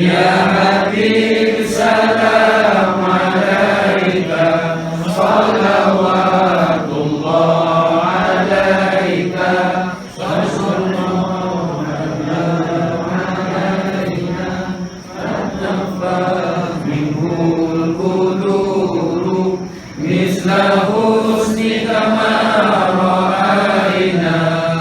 Ya Habib salam alaika, salawatullah alaika, sallallahu alaika, tatafah minhul quduru, misla husnika ma ra'ayna,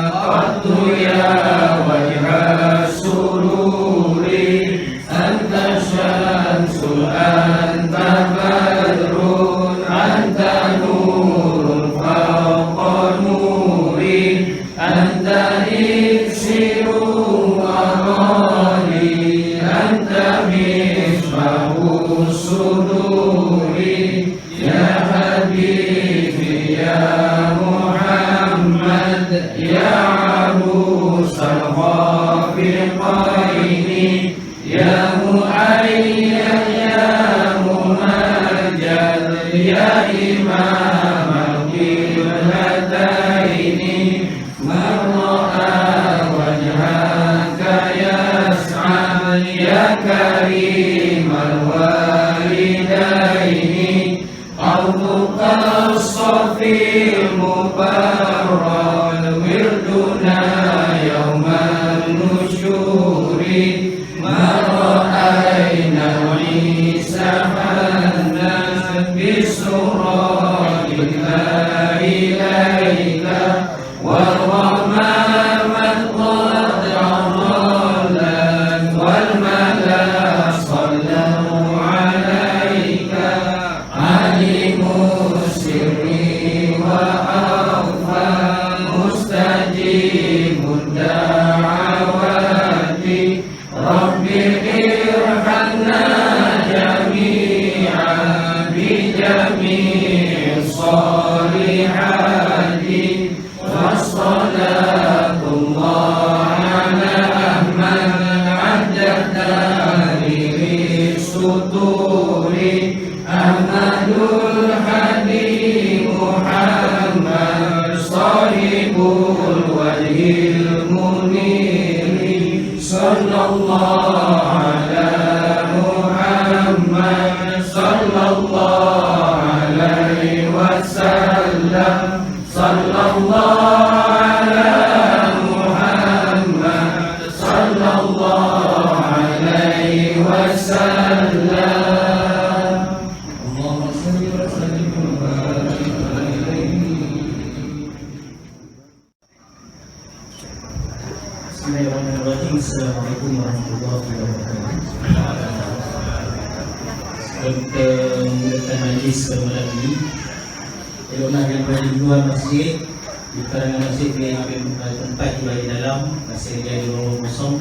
qattu ya wajha sururi, anta syamsul, anta badrun, anta nurun fawqa nuri, anta iksiru amali, anta misbahu suduri. Ya Habibi ya Muhammad, ya arusal khafiqaini, ya mu'ayyan ya munajjal, ya imam al-qiblataini, man ra'a wajhaka yas'ad, ya karim al-walidaini, arduka as-safil mubarrad, wirduna yawman nusyuri, ma ra'ayna isahanna bisuratika ilaika, warrahman qad arralan, wal mala sallu alaika, alimu sirri wa akhfa, mustajibud da'awati, rabbi irhamna jami'an bi jami'is salihati, wassalatullah ala ahmad addad dari suturi, ahmadul hadi muhammad sahibul wajhil muniri, sallallahu ala muhammad sallallahu alaihi wasallam, sallallahu ala muhammad sallallahu alaihi wasallam. Allahumma shalli wa sallim wa barik alaihi. Bismillahirrahmanirrahim. Assalamualaikum warahmatullahi wabarakatuh. Kita mulakan majlis pada malam ini. Eloklah yang berada di luar masjid, di kalangan masjid yang ambil tempat di bahagian dalam, masih jadi ruang kosong.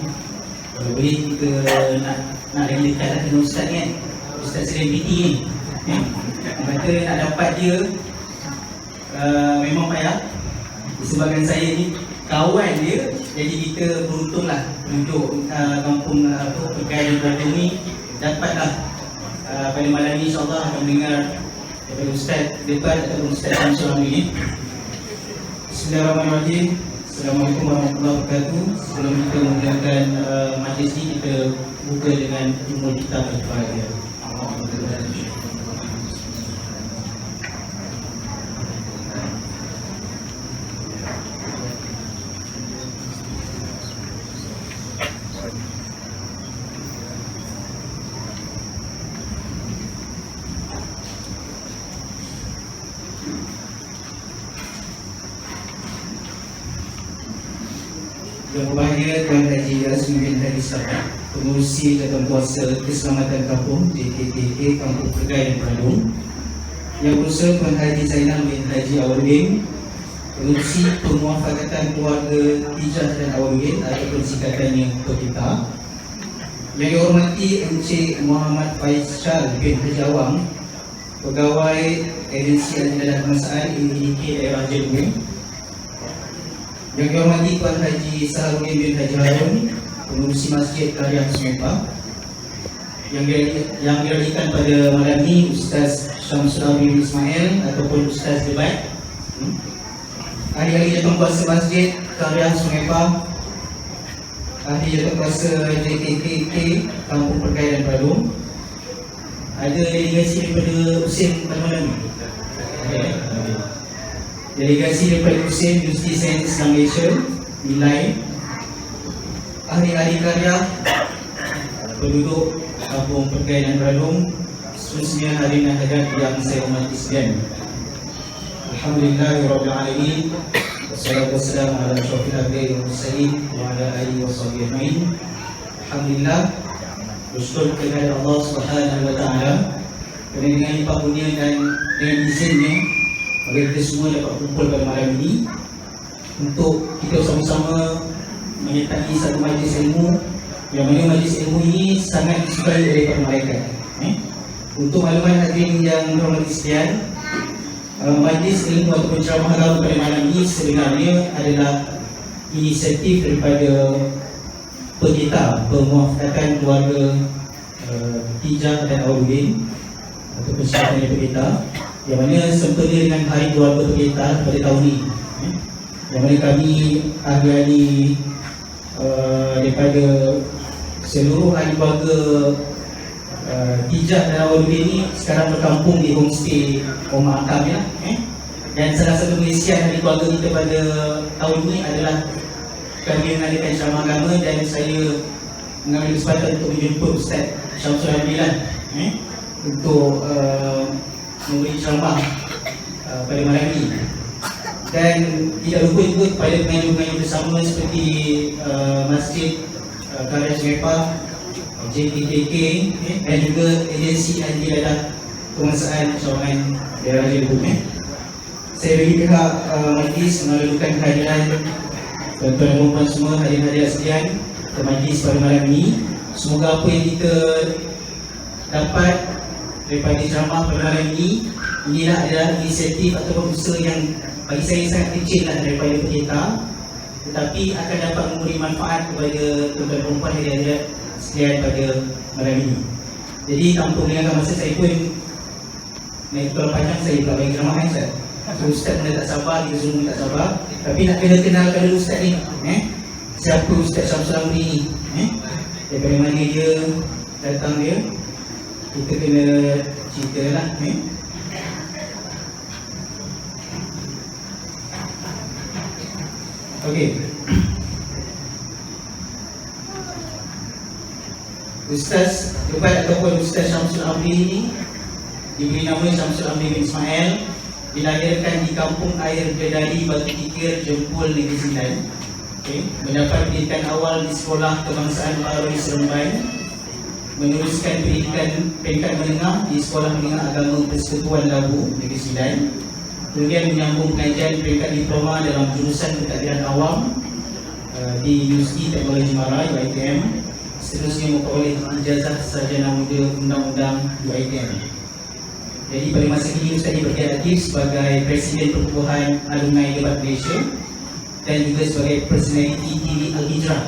Kalau boleh kita nak lagi dekat dengan Ustaz ni kan, Ustaz selebriti ni, kata nak dapat dia memang payah. Disebabkan saya ni kawan dia, jadi kita beruntunglah untuk kampung Pekai Berdua ni dapatlah pada malam ni insyaAllah akan mendengar daripada Ustaz depan ataupun Ustaz Syamsul Amri. Bismillahirrahmanirrahim. Assalamualaikum warahmatullahi wabarakatuh. Sebelum kita memulakan majlis ni, kita buka dengan umur kitab Al-Fatihah. Yang berbahagia Tuan Haji Azmi bin Haji Sabah, Pengurusi Jabatan Kuasa Keselamatan Kampung JKTA Kampung Pegai dan Bandung. Yang berusaha Tuan Haji Zainal bin Haji Awaludin, Pengurusi Pemuafakatan Keluarga Tijah dan Awaludin ataupun singkatannya PETITA. Yang dihormati Encik Muhammad Faisal bin Haji Awang, Pegawai Agensi Ajilan Kemasan IDK Daerah Jelui. Yang dihormati Tuan Haji Saharudin bin Haji Harun, Pengurusi Masjid Karya Semepah. Yang diradikan pada malam ini Ustaz Syamsul Amri Ismail ataupun Ustaz Debat, ahli-ahli Jabatan Kuasa Masjid Karya Semepah, ahli jawatankuasa JKTK Kampung Pergaian Badung. Ada delegasi daripada Husin Malam okay. Delegasi daripada Husin Universiti Sains Islam Malaysia nilai. Ahli-ahli karya penduduk Kampung Pergaian Badung, seterusnya hadirin hadirat yang saya hormati sekalian. Alhamdulillahirabbil alamin. Wassalatu wassalamu ala asyrafil anbiya'i wal mursalin wa ala alihi washabihi ajmain. Alhamdulillah, bersyukur kepada Allah Subhanahu wa taala kerana dengan limpah kurnia dan dengan izinnya bagi kita semua dapat kumpul pada malam ini untuk kita sama-sama menyertai satu majlis ilmu yang mana majlis ilmu ini sangat disukai oleh para malaikat. Untuk makluman hadirin yang berhormat sekalian, majlis ilmu ataupun ceramah agama pada malam ini sebenarnya adalah inisiatif daripada Pendeta Pemuafakatan Keluarga Tijah dan Awaludin ataupun siapa yang Pendeta, yang mana sempena dengan Hari Keluarga Pendeta pada tahun ini, yang mana kami ahli-ahli daripada seluruh ahli keluarga Tijah dan Awaludin ini sekarang berkampung di homestay Omar Akam ya. Dan salah satu pengisian ahli keluarga kita pada tahun ini adalah kami mengadakan ceramah agama dan saya mengambil kesempatan untuk menjemput Ustaz Syamsul Hamdilan untuk memberi ceramah pada malam ini. Dan tidak lupa juga kepada pengajar-pengajar bersama seperti Masjid Karya Sungai JKTK dan juga agensi anti dadah penguasaan cawangan daerah Raja Lebong. Saya bagi pihak majlis mengalukan kehadiran tuan-tuan dan puan semua, hadirin-hadirat sekalian ke majlis pada malam ini. Semoga apa yang kita dapat daripada ceramah pada malam ini inilah adalah inisiatif ataupun usaha yang bagi saya sangat kecil lah daripada pendeta, tetapi akan dapat memberi manfaat kepada tuan-tuan dan puan hadirin-hadirat sekalian pada malam ini. Jadi tanpa menggunakan masa, saya pun naik terlalu panjang, saya pula bagi ceramah Ustaz. So, Ustaz pun tak sabar, kita semua tak sabar. Tapi nak kena kenalkan dulu Ustaz ni, siapa Ustaz Syamsul Amri ni, daripada mana dia datang dia, kita kena cerita lah. Okey. Ustaz Debat ataupun Ustaz Syamsul Amri ini diberi nama Syamsul Amri bin Ismail, dilahirkan di Kampung Air Jedali, Batu Tikir, Jempol, Negeri Sembilan. Mendapat pendidikan awal di Sekolah Kebangsaan Baharul Seremban, meneruskan pendidikan peringkat menengah di Sekolah Menengah Agama Persekutuan Labu, Negeri Sembilan. Kemudian menyambung pengajian peringkat diploma dalam jurusan pentadbiran awam di Universiti Teknologi Mara UiTM. Seterusnya memperoleh ijazah sarjana muda undang-undang UiTM. Jadi pada masa ini Ustaz ini berjaya aktif sebagai Presiden Pertubuhan Alumni Debat Malaysia dan juga sebagai personality TV Al-Hijrah.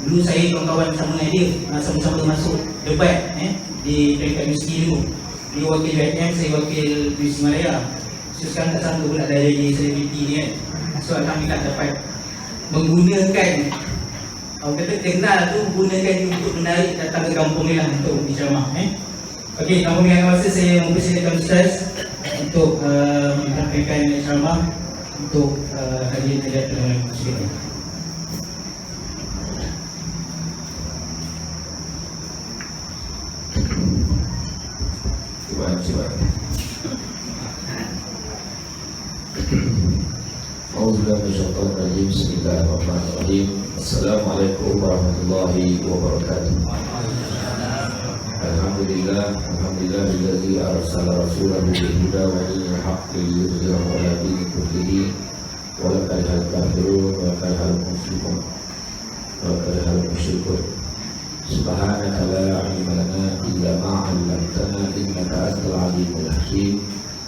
Dulu saya kawan-kawan sama dengan dia, sama-sama masuk debat di peringkat universiti dulu. Dia wakil UiTM, saya wakil Universiti Malaya. So sekarang tak sangka pula dah jadi selebriti ni kan. So alhamdulillah dapat menggunakan, orang kata kenal tu, menggunakan untuk menarik datang ke kampung ni lah untuk diceramah. Okey, tanpa mengambil masa, saya mempersilakan Ustaz untuk menyampaikan ceramah untuk hadirin hadirat pendengar sekalian. Cuba. Auzubillahi Bismillahirrahmanirrahim. Assalamualaikum warahmatullahi wabarakatuh. Alhamdulillahillazi arsala rasulahu bil huda wa dinil haqqi liyudhhirahu 'ala dini kullihi wa la karihal kafirun wa karihal musyrikun. Subhanaka la 'ilma lana illa ma 'allamtana innaka antal 'alimul hakim.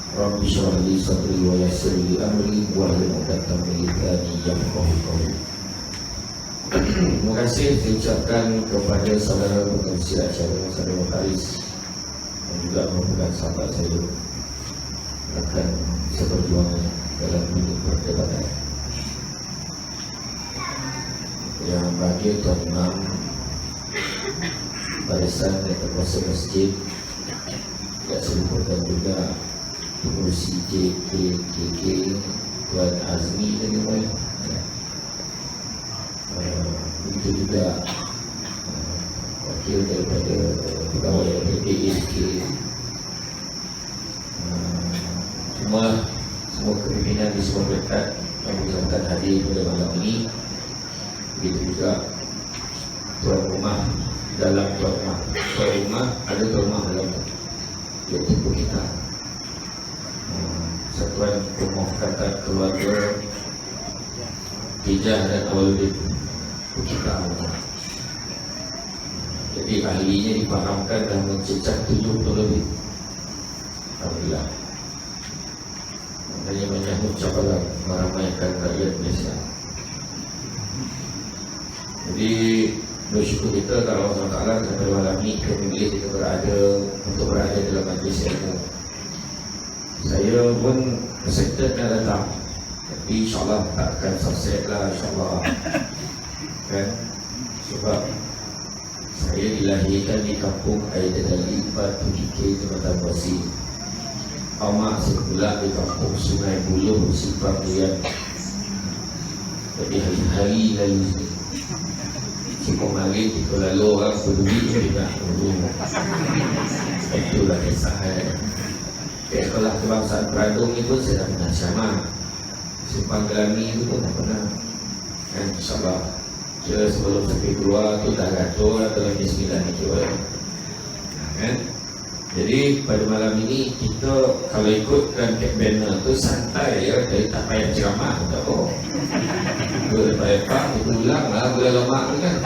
Rabbi shrah li sadri wa yassir li amri wahlul 'uqdatam min lisani yafqahu qawli. Terima kasih saya ucapkan kepada saudara pengerusi acara, saudara Faris, dan juga merupakan sahabat saya, akan seperjuangan dalam dunia perdebatan. yang bahagia Tuan Imam, barisan dan terkuasa masjid, tidak selupakan juga pengurusi JKKK Tuan Azmi dan yang lain. Begitu juga wakil daripada pegawai daripada ASK. Semua kepimpinan di semua peringkat yang bersangkutan hadir pada malam ini. Begitu juga tuan rumah dalam tuan rumah ada tuan rumah dalam iaitu kita Satuan Pemufakatan Keluarga Hijah dan Awaludin kita. Jadi ahlinya difahamkan dan mencecah 70 lebih. Alhamdulillah. Maknanya menyambut cabaran meramaikan rakyat Malaysia. Jadi bersyukur kita kalau Allah Ta'ala sampai malam ini kita memilih kita untuk berada dalam majlis ilmu. Saya pun excited nak datang, tapi insyaAllah tak akan selesai lah, insyaAllah kan? Sebab saya dilahirkan di kampung Aidadali, Batu Kikir, Jambatan Basi. Amak sekolah di kampung Sungai Buloh, Simpang Rian. Jadi hari-hari lalu cukup mari kita lalu orang berdua kita dulu. Itulah kisah saya. Sekolah kebangsaan Peradung itu saya dah pernah sama. Simpang Gelami itu pun dah pernah. Dan insyaAllah kira sebelum sampai keluar tu dah gatur atau lagi 9 itu kan. Jadi pada malam ini kita kalau ikutkan Cap Banner tu santai ya, jadi tak payah ceramah tak apa. Boleh payah kita ulang lah boleh lemak tu kan.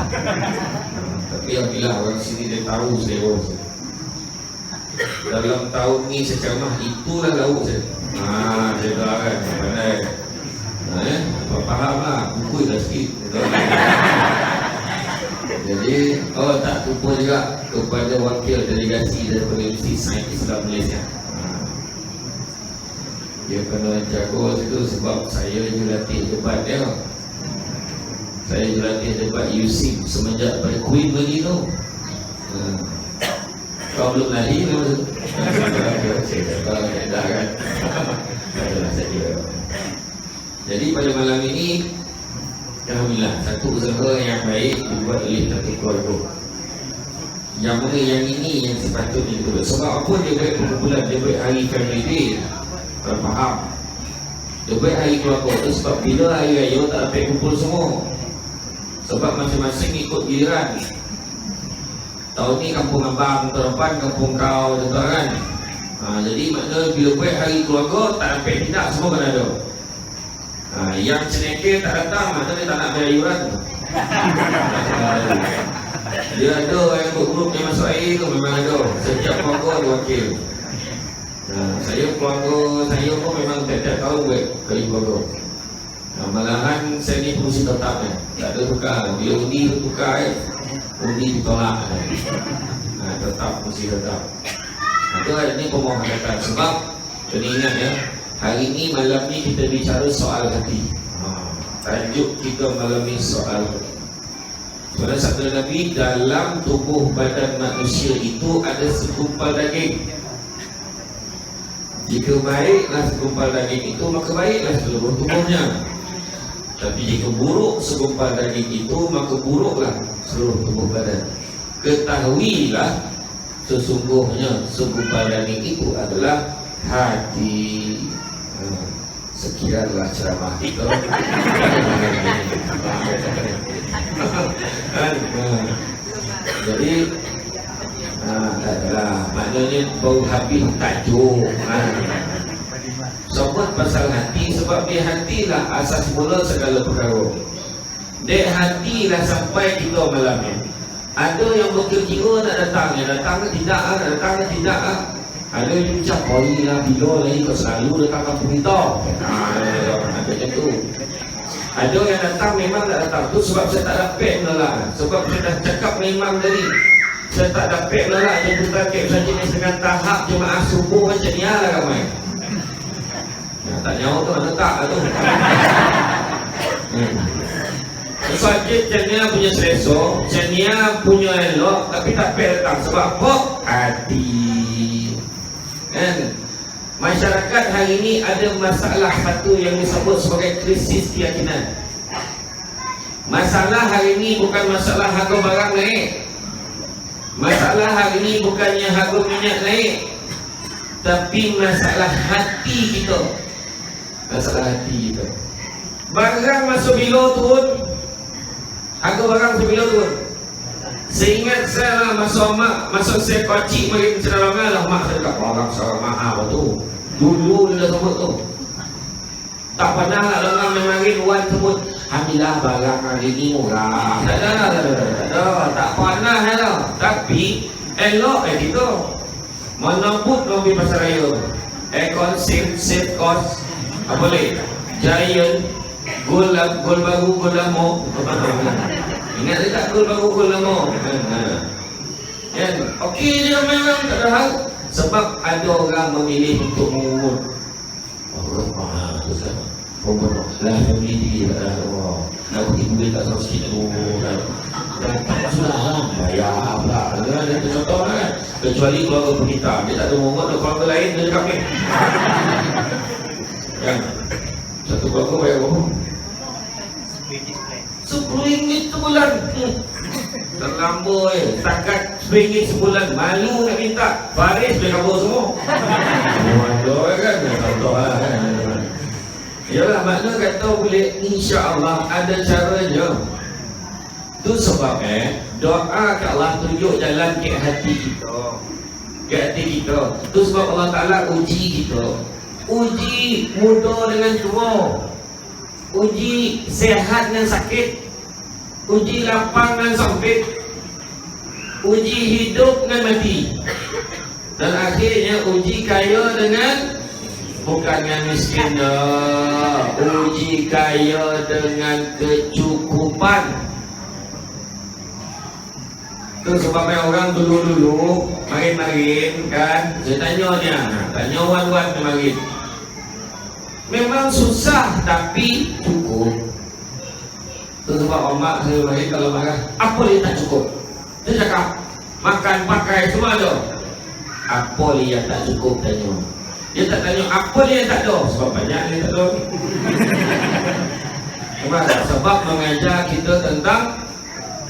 Tapi yang bilang orang sini dia tahu saya dalam tahun ni saya ceramah itulah lauk saya. Dia tahu kan pandai. Faham lah, buku dah sikit. Jadi, tak lupa juga kepada wakil delegasi daripada Universiti Sains Islam Malaysia. Dia kena jago situ sebab saya jurulatih debat dia. Saya jurulatih debat USIM semenjak pada Queen lagi tu. Kau belum lari ke masa tu? Saya kata dah kan. Adalah saya. Jadi pada malam ini alhamdulillah satu usaha yang baik dibuat oleh Datuk Keluarga. Yang mana yang ini yang sepatutnya dibuat. Sebab apa dia baik perkumpulan, dia baik hari family day. Kalau faham, dia baik hari keluarga tu sebab bila hari raya tak dapat kumpul semua. Sebab masing-masing ikut giliran. Tahun ni kampung abang, tahun depan kampung kau, tuan kan. Jadi maknanya bila baik hari keluarga tak dapat tidak semua kan ada. Yang cenekir tak datang, maknanya dia tak nak bayar iuran. Dia ada yang ikut grup yang masuk air tu memang ada. Setiap keluarga ada wakil. Saya keluarga saya pun memang tiap-tiap tahun buat kali keluarga. Malahan saya ni fungsi tetap kan. Tak ada tukar. Bila undi tu tukar undi ditolak. Tetap fungsi tetap. Itu hari ni pemohon sebab kena ingat ya. Hari ini malam ni kita bicara soal hati. Tajuk kita malam ni soal hati. Pada sabda Nabi, dalam tubuh badan manusia itu ada segumpal daging. Jika baiklah segumpal daging itu, maka baiklah seluruh tubuhnya. Tapi jika buruk segumpal daging itu, maka buruklah seluruh tubuh badan. Ketahuilah sesungguhnya segumpal daging itu adalah hati. Sekianlah ceramah kita. Jadi maknanya baru habis tajuk. Sebut pasal hati sebab di hatilah asas mula segala perkara. Di hatilah sampai kita malam ni. Ada yang berkira nak datang, yang datang ke tidak, nak datang ke tidak. Ada yang ucap, lah bila lagi kau selalu datang kampung kita. Ada macam tu. Ada yang datang memang tak datang tu sebab saya tak dapat lah. Sebab saya dah cakap memang tadi, saya tak dapat lah jemputan Cap Sajinis dengan tahap jemaah subuh macam ni lah ramai. Tak nyawa tu mana tak lah tu. Sajid cenia punya selesa, cenia punya elok, tapi tak datang sebab apa? Hati. Kan? Masyarakat hari ini ada masalah satu yang disebut sebagai krisis keyakinan. Masalah hari ini bukan masalah harga barang naik. Masalah hari ini bukannya harga minyak naik, tapi masalah hati kita. Masalah hati kita. Barang masuk bilo turun, harga barang sebilo turun. Seingat saya lah masa saya kecil bagi penceramah lah, mak saya cakap barang sangat mahal tu. Dulu dia sebut tu. Tak pernah lah orang memangin wan sebut alhamdulillah barang hari ni murah. Tak ada, tak pernah lah. Tapi elok kita. Mana pun kau pergi pasar raya, aircon, safe cost, apa boleh? Giant, gol baru, gol lama. Ingat tak gol baru, gol lama? Kan? Okey je memang tak ada hal. Sebab ada orang memilih untuk mengumpul. Allah mahal tu sekarang. Lah family tak ada Allah. Nak pergi duit tak sama sikit tu. Tak sudah lah. Bayar pula. Ada contoh kan. Kecuali keluarga penita. Dia tak ada mengumpul. Ada keluarga lain dia cakap ni. Kan? Satu keluarga bayar berapa? RM10 sebulan. Terlampau setakat RM10 sebulan. Malu nak minta. Faris boleh kabur semua. Waduh kan. Contoh lah kan. Yalah, makna kata boleh insya-Allah ada caranya. Tu sebab doa ke Allah tunjuk jalan ke hati kita. Ke hati kita. Tu sebab Allah Taala uji kita. Uji muda dengan tua. Uji sehat dan sakit. Uji lapang dan sempit. Uji hidup dan mati. Dan akhirnya uji kaya dengan bukan dengan miskin dah. Uji kaya dengan kecukupan. Itu sebabnya orang dulu-dulu main-main kan. Saya tanya wan-wan main. Memang susah tapi cukup. Itu sebab omak saya main kalau marah, apa yang tak cukup? Dia cakap makan pakai semua ada. Apa yang tak cukup tanya. Dia tak tanya apa dia yang tak ada. Sebab banyak dia tak ada. Sebab mengajar kita tentang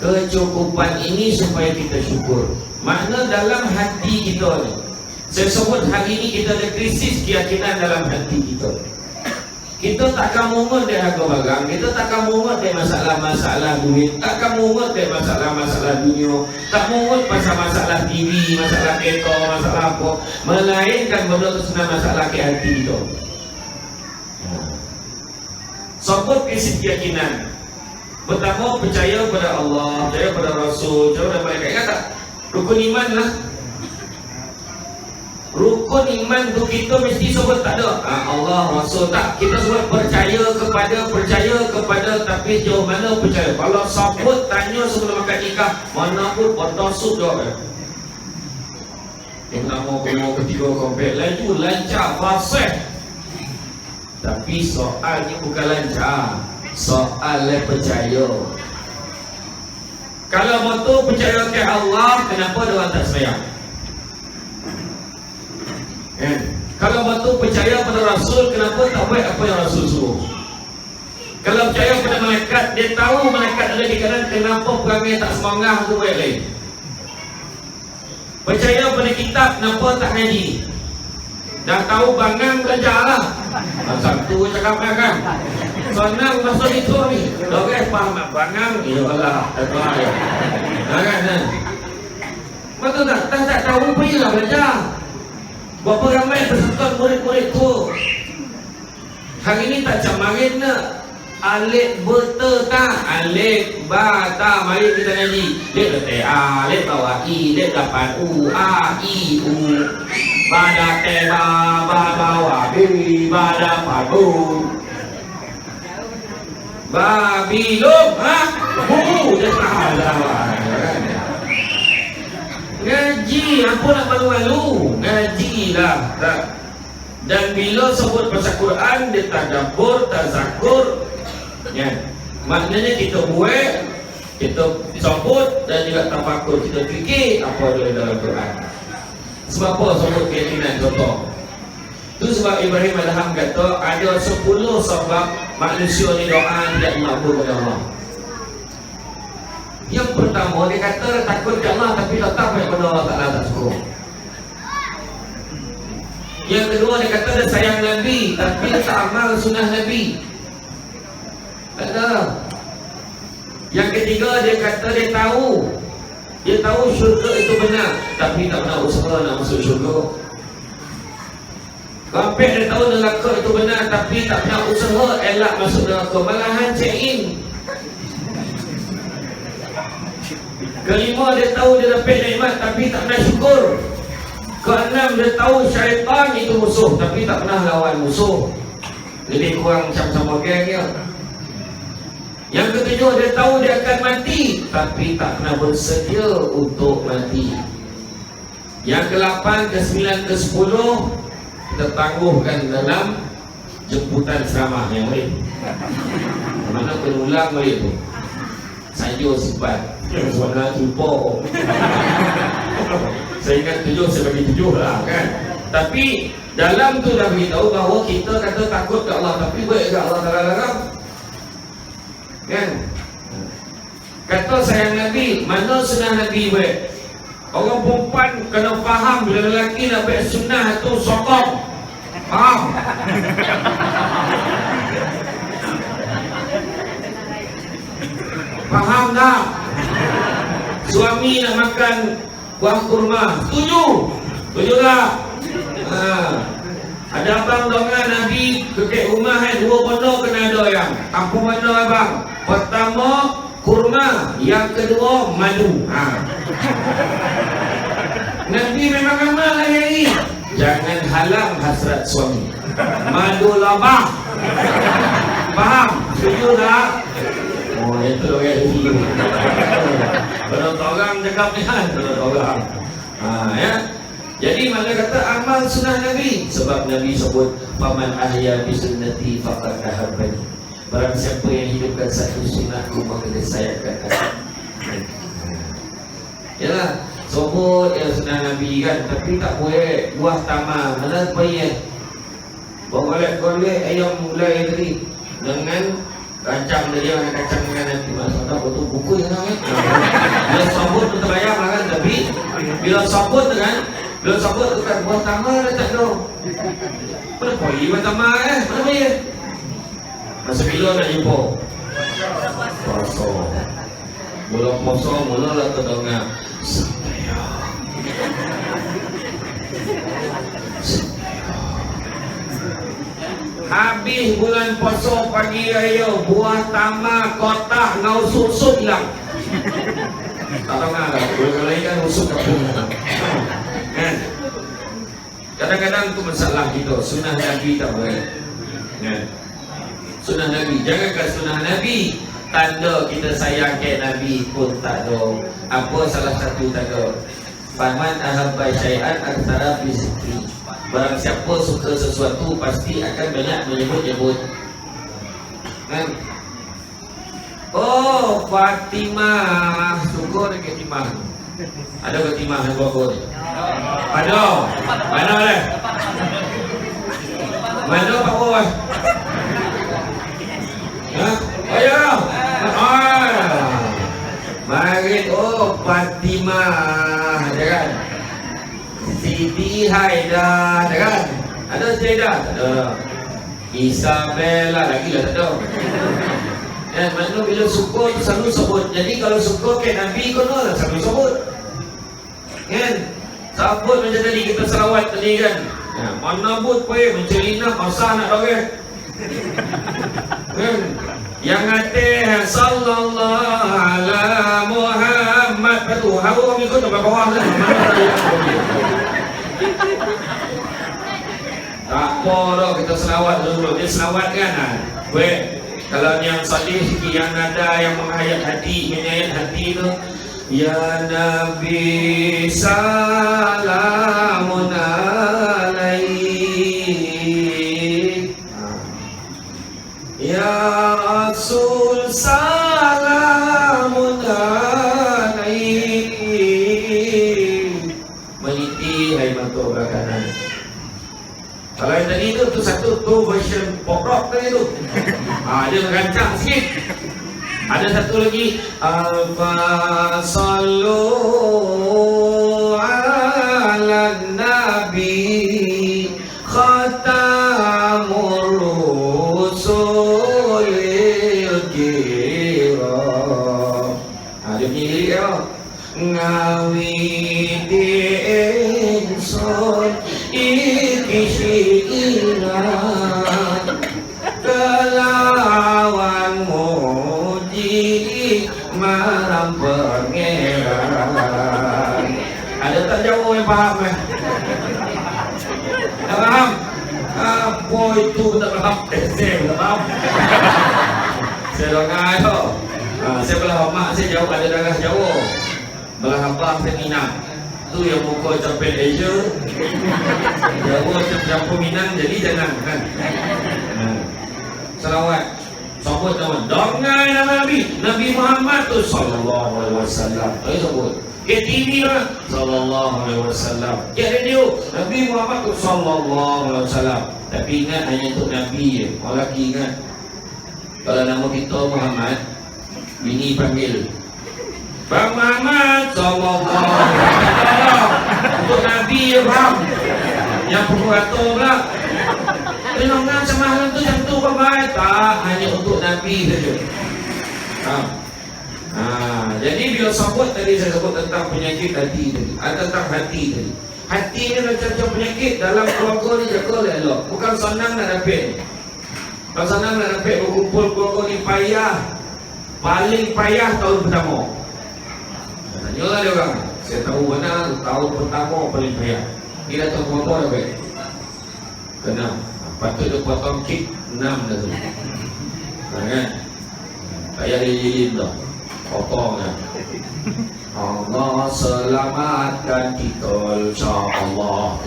kecukupan ini supaya kita syukur. Makna dalam hati kita ni. Saya sebut hari ini kita ada krisis keyakinan dalam hati kita. Kita takkan mungut dari harga barang. Kita takkan mungut dari masalah-masalah duit. Takkan mungut dari masalah-masalah dunia. Tak mungut pasal masalah TV, masalah kereta, masalah apa. Melainkan benda itu senang masalah ke hati kita. Sebut krisis keyakinan. Pertama, percaya pada Allah, percaya pada Rasul, percaya pada malaikat. Ingat tak? Rukun iman lah. Rukun iman tu kita mesti sebut tak ada. Allah, Rasul tak. Kita sebut percaya kepada tapi jauh mana percaya. Kalau sebut tanya sebelum makan nikah, mana pun potong sup jawab. Yang pertama, kedua, ketiga, keempat, laju, lancar, fasih. Tapi soalnya bukan lancar. Soalnya percaya. Kalau betul percaya ke Allah, kenapa orang tak sembahyang? Kalau betul percaya pada Rasul, kenapa tak buat apa yang Rasul suruh? Kalau percaya pada malaikat, dia tahu malaikat ada di kanan, kenapa perangai tak semangat tu buat lain? Percaya pada kitab, kenapa tak ngaji? Dah tahu bangang belajar lah. Satu cakap kan. Senang masuk itu ni. Orang faham bangang, ya Allah, tak ya. Kan? Betul tak? Tak tahu pergilah belajar. Berapa ramai peserta murid-murid tu hari ni tak camarin nak alif beta tak, alif ba tak, mari kita ngaji lep letak a, lep bawah i, lep dapat u, a, i, u, ba dapat ba bawah b, ba dapat u, ba bilum dia tak ada. Ngaji, apa nak malu-malu? Ngajilah. Dan bila sebut pasal Quran, dia tadabbur, tazakur, ya. Maknanya kita buat, kita sambut dan juga tafakur, kita fikir apa ada dalam Quran. Sebab apa sebut keyakinan contoh? Itu sebab Ibrahim Adham kata ada 10 sebab manusia ni doa tidak makbul kepada Allah. Yang pertama dia kata takut ke Allah tapi tetap kepada Allah Ta'ala tak suka. Yang kedua dia kata dia sayang Nabi tapi dia tak amal sunnah Nabi. Tak ada. Yang ketiga dia kata dia tahu syurga itu benar tapi tak pernah usaha nak masuk syurga. Sampai dia tahu neraka itu benar tapi tak pernah usaha elak masuk neraka, malahan check in. Kelima dia tahu dia dapat nikmat tapi tak pernah syukur. Keenam dia tahu syaitan itu musuh tapi tak pernah lawan musuh. Jadi kurang macam sama geng dia. Yang ketujuh dia tahu dia akan mati tapi tak pernah bersedia untuk mati. Yang ke-8, ke-9, ke-10 kita tangguhkan dalam jemputan ceramah yang lain. Mana berulang boleh tu. Saya simpan. Sebenarnya lupa. Saya ingat 7, saya bagi 7 lah kan. Tapi dalam tu dah beritahu bahawa kita kata takut ke Allah tapi baik ke Allah Ta'ala larang. Kan? Kata sayang Nabi, mana sunnah Nabi baik? Orang perempuan kena faham bila lelaki nak baik sunnah tu sokong. Faham? Faham tak? Suami nak makan buah kurma, setuju? Setuju tak? Ada abang dongan Nabi kekek rumah kan, 2 benda kena ada yang. Apa benda abang? Pertama kurma, yang kedua madu. Nabi memang amal lah ini. Jangan halang hasrat suami. Madu labah. Faham? Setuju tak? Oh, itu loh ya. Kalau orang cakap ni kan, kalau orang. Ya. Jadi mana kata amal sunnah Nabi. Sebab Nabi sebut faman ahya bi sunnati faqad ahabbani. Barang siapa yang hidupkan satu sunnahku maka dia sayangkan aku. Yalah, sebut ya sunnah Nabi kan, tapi tak boleh buah tamar. Mana baik? Golek-golek ayam mulai tadi dengan rancang dia dengan kacang dengan nanti masuk tak betul buku yang kan. Bila sabut tu terbayang lah kan, tapi bila sabut tu kan, bila sabut tu kan buah tamar dah tak ada. Mana boleh buah tamar mana boleh? Masa bila nak jumpa? Puasa. Mula puasa mula lah terdengar habis bulan puasa pagi raya buah tamar kotak ngau sup-sup hilang. Tak tahu lah, kalau lain kan rusuk kapung kan. Kadang-kadang tu masalah kita, sunnah Nabi tak boleh kan. Sunnah Nabi, jangankan sunnah Nabi, tanda kita sayang ke Nabi pun tak ada. Apa salah satu tanda? Faman ahabba syai'an aktsara fi zikri. Barang siapa suka sesuatu pasti akan banyak menyebut-nyebut. Kan? Oh, Fatimah, syukur dekat Fatimah. Ada Fatimah yang bagus. Ada. Mana ada? Mana Pak Bos? Ayo. Mari Fatimah, ada kan? Siti Haida, ada kan? Ada Haida? Ada. Isabella lagi lah tak ada. Maknanya bila syukur selalu sebut. Jadi kalau syukur ke Nabi kono lah selalu sebut. Kan? Sebut macam tadi kita selawat tadi kan. Mana but poe mencelina masa nak dorang. Kan? Yang hati sallallahu ala Muhammad betul. Haru ikut ke bawah lah. Tak apa dah kita selawat dulu. Dia selawat kan. Kalau yang salih sikit yang nada yang menghayat hati, menyayat hati tu, ya Nabi salamun alaik, ya Rasul salamun mantuk belah kanan. Kalau yang tadi tu satu tu version pop rock tadi tu. Dia merancang sikit. Ada satu lagi, Al-Fasallu ala Nabi Khatamur Rusulil Kiram. Dia punya lirik ya. Ngawidi insun ikisiran kelawan muji maram pangeran. Ada tak Jawa yang faham tak faham? Apa itu tak faham? Saya tak faham. Saya dengar tu. Saya belah mak saya jauh, ada darah Jawa. Belah abang saya Minang. Tu yang muka campur Asia. Jawa campur Minang jadi jangan kan. Salawat. Sebut nama. Dengar nama Nabi. Nabi Muhammad tu sallallahu alaihi wasallam. Ayo sebut. Ke TV lah sallallahu alaihi wasallam. Ke radio Nabi Muhammad tu sallallahu alaihi wasallam. Tapi ingat hanya untuk Nabi je. Orang lelaki ingat. Kalau nama kita Muhammad, bini panggil Bang Muhammad sallallahu alaihi wasallam. Untuk Nabi ya faham. Yang pemurator pula. Dengar semalam tu jam tu Bang tak, hanya untuk Nabi saja. Jadi bila sebut tadi saya sebut tentang penyakit hati tadi. Tentang hati tadi. Hati ni macam penyakit dalam keluarga ni jaga oleh Allah. Bukan senang nak dapat. Bukan senang nak dapat berkumpul keluarga ni payah. Paling payah tahun pertama. Tanyalah dia orang. Saya tahu benar tahun pertama paling payah. Dia datang keluarga dah baik. Kena. Patut dia potong kek 6 dah tu. Kan? Tak payah lilin dah. Potong kan. Allah selamatkan kita insya-Allah.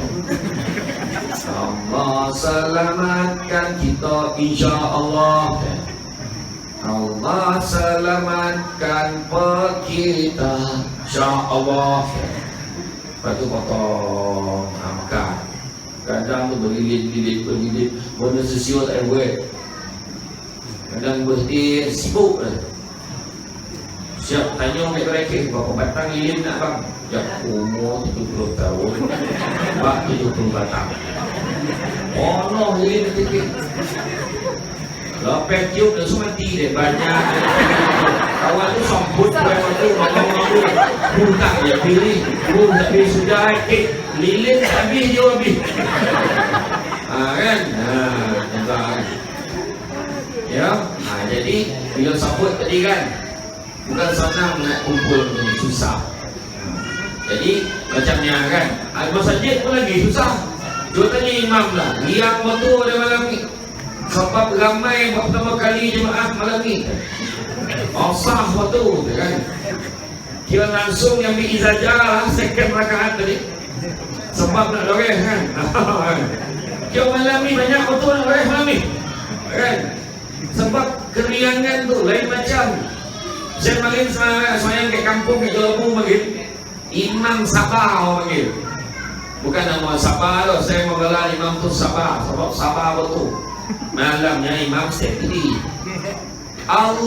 Allah selamatkan kita insya-Allah. Allah selamatkan kita insya-Allah. Lepas tu potong makan. Kadang tu berlilit, benda sesiut tak buat. Kadang berhenti sibuk lah. Siap tanya mereka berapa batang lilin nak bang? Ya umur 70 tahun. Bak 70 batang. Oh no lilin sedikit. Lepas tiup dah semua mati dia banyak. Kawan tu sambut kawan tu malu-malu. Tak dia pilih. Tak pilih sudah kek. Lilin habis dia habis. Kan? Tentang. Ya. Jadi bila sambut tadi kan, bukan senang nak kumpul ni, susah. Jadi macam ni kan. Masjid pun lagi susah. Dia tanya imam lah. Liang waktu ada malam ni. Sebab ramai pertama kali jemaah malam ni. Sah waktu kan. Kira langsung yang ambil izajah lah second rakaat tadi. Sebab nak doreh kan. Kira malam ni banyak waktu nak doreh malam ni. Kan. Sebab keriangan tu lain macam. Saya panggil sayang ke kampung ke Jelabu panggil Imam Sabah orang panggil. Bukan nama Sabah tu. Saya menggelar imam tu Sabah. Sebab Sabah betul. Malamnya imam setiap kali Allahu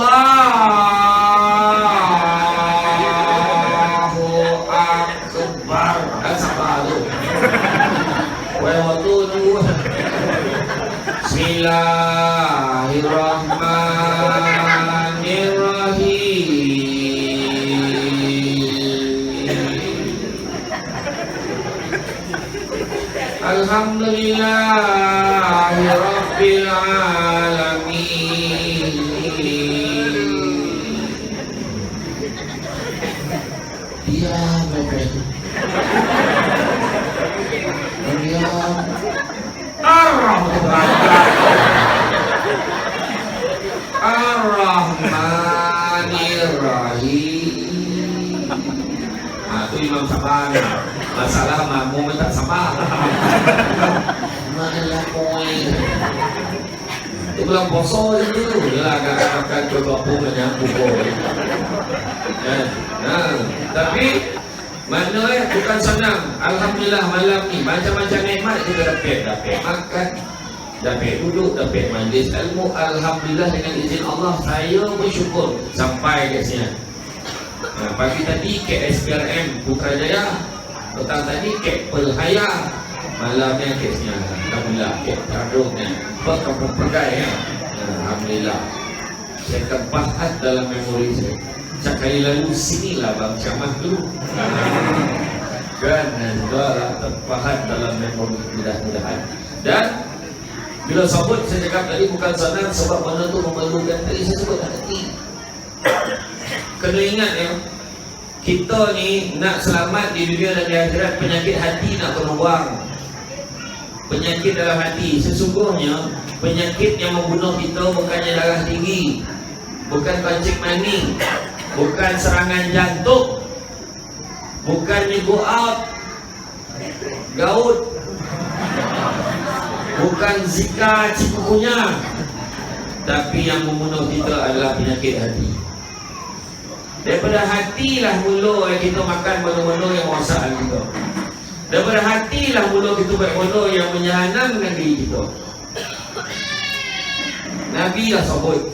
Akbar. Kan Sabah tu. Waktu tu Bismillahirrahmanirrahim. Alhamdulillahi Rabbil Alamin. Diam baik-baik. Diam. Ar-Rahmanir-Rahim. Itu Imam Sabah. Masalah makmum tak sama. Malah poin. Itu bulan puasa itu. Yalah akan coba pun menyambung. Tapi Maknanya bukan senang. Alhamdulillah malam ni macam-macam nikmat kita dapat makan, dapat duduk, dapat majlis ilmu. Alhamdulillah dengan izin Allah saya bersyukur sampai kat sini. Pagi tadi KSPRM Putrajaya, petang tadi Kek Pelhaya, malamnya Kek sini. Alhamdulillah Kek Tadungnya Kampung Pergai ya. Alhamdulillah saya terpahat dalam memori saya. Sekali lalu sinilah Bang Syamah dulu kan, dan terpahat dalam memori mudah-mudahan. Dan bila sebut saya cakap tadi bukan senang sebab mana tu memerlukan, tadi saya sebut hati. Kena ingat ya, kita ni nak selamat di dunia dan di akhirat, penyakit hati nak kena buang. Penyakit dalam hati, sesungguhnya penyakit yang membunuh kita bukannya darah tinggi, bukan kencing maning, bukan serangan jantung, bukan go out, gaut, bukan zika cikungunya, tapi yang membunuh kita adalah penyakit hati. Daripada hatilah mula kita makan benda-benda yang merosak kita. Daripada hatilah mula kita buat benda yang menyenangkan diri kita. Nabi lah sebut,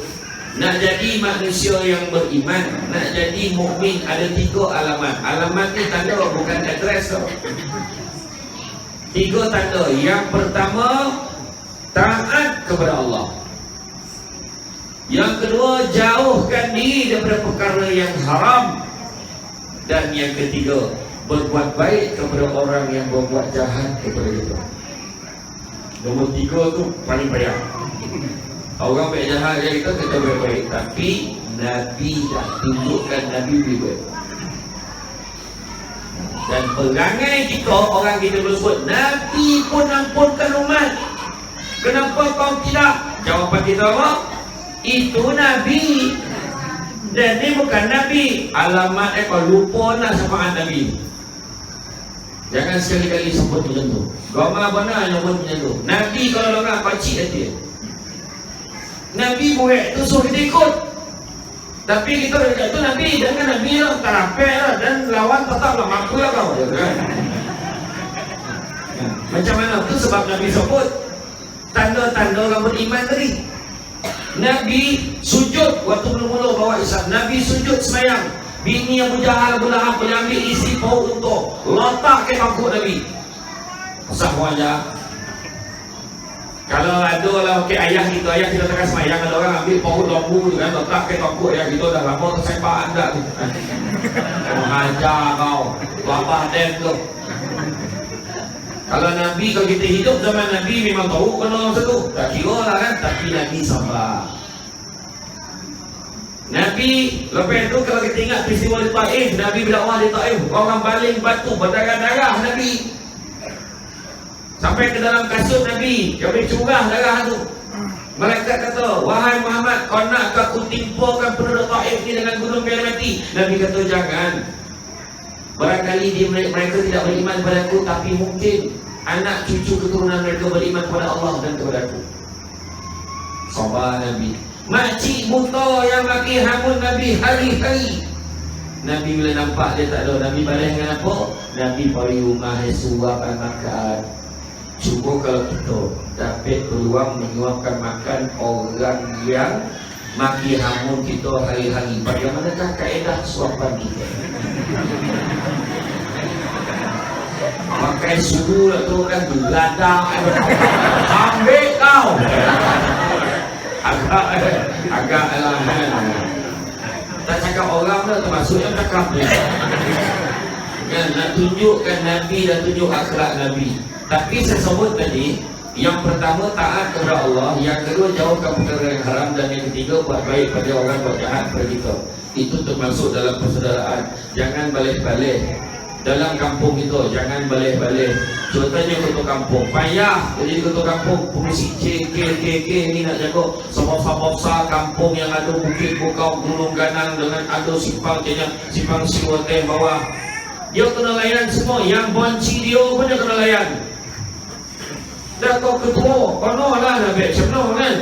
nak jadi manusia yang beriman, nak jadi mukmin ada 3 alamat. Alamat ni tanda, bukan adres tau. 3 tanda. Yang pertama, taat kepada Allah. Yang kedua, jauhkan diri daripada perkara yang haram. Dan yang ketiga, berbuat baik kepada orang yang berbuat jahat kepada kita. Nombor 3 tu paling payah. Orang baik jahat dia kita baik-baik, tapi Nabi dah tunjukkan Nabi baik. Dan perangai kita, orang kita bersebut Nabi pun ampunkan umat, kenapa kau tidak? Jawapan kita apa? Itu Nabi, dan ni bukan Nabi. Alamat kau lupa nak syafaat Nabi. Jangan sekali-kali sebut macam tu. Gama benar nyebut macam tu. Nabi kalau orang pacik hati, Nabi buat tu suruh kita ikut. Tapi kita dah tu Nabi, jangan Nabi lah, terapel lah, dan lawan tetaplah mampu lah kau. Macam mana tu? Sebab Nabi sebut tanda-tanda orang beriman tadi. Nabi sujud waktu mula-mula bawa Islam. Nabi sujud semayang. Bini Abu Jahal, Abu Lahab boleh ambil isi paut untuk letak ke bangkuk Nabi. Usah wajah. Kalau ada lah ayah kita tengah semayang, ada orang ambil paut lembu tu kan, letak ke bangkuk ayah kita, dah lama tersepak anda tu. Mengajar kau, lapah dem tu. Kalau Nabi, kalau kita hidup zaman Nabi memang tahu kena satu, tak kira lah kan, tapi Nabi sabar. Nabi, lepas itu kalau kita ingat peristiwa di Taif, Nabi berdakwah di Taif, orang baling batu berdarah-darah Nabi, sampai ke dalam kasut Nabi, Nabi curah darah tu. Malaikat kata, wahai Muhammad, kau nak aku timpakan penduduk Taif ni dengan gunung biar mati? Nabi kata, jangan. Barangkali mereka tidak beriman kepada aku, tapi mungkin anak cucu keturunan mereka beriman kepada Allah dan kepada aku. Sabar Nabi. Makcik buta yang maki hamun Nabi hari-hari. Nabi bila nampak dia tak ada, Nabi balik dengan apa? Nabi bagi rumah suapkan makan. Cuba kalau kita dapat peluang menyuapkan makan orang yang maki hamun kita hari-hari, bagaimanakah kaedah suapan kita? Pakai sudu lah tu kan, geladang ambil kau. Agak lah tak cakap orang dah, termasuk yang cakap dia kan, nak tunjukkan Nabi dan tunjuk akhlak Nabi. Tapi saya sebut tadi, yang pertama taat kepada Allah, yang kedua jauhkan perkara yang haram, dan yang ketiga buat baik pada orang buat jahat pada kita. Itu termasuk dalam persaudaraan. Jangan balik-balik dalam kampung kita, jangan balik-balik. Contohnya ketua kampung payah jadi ketua kampung, fungsi KKK ni nak jaga sebab-sebab kampung yang ada bukit bukau gunung ganang dengan ada simpang jenak, simpang siwateh bawah, dia kena layan semua. Yang bonci dia pun dia kena layan. Dah kau ketua, kono lah nak baik macam kan.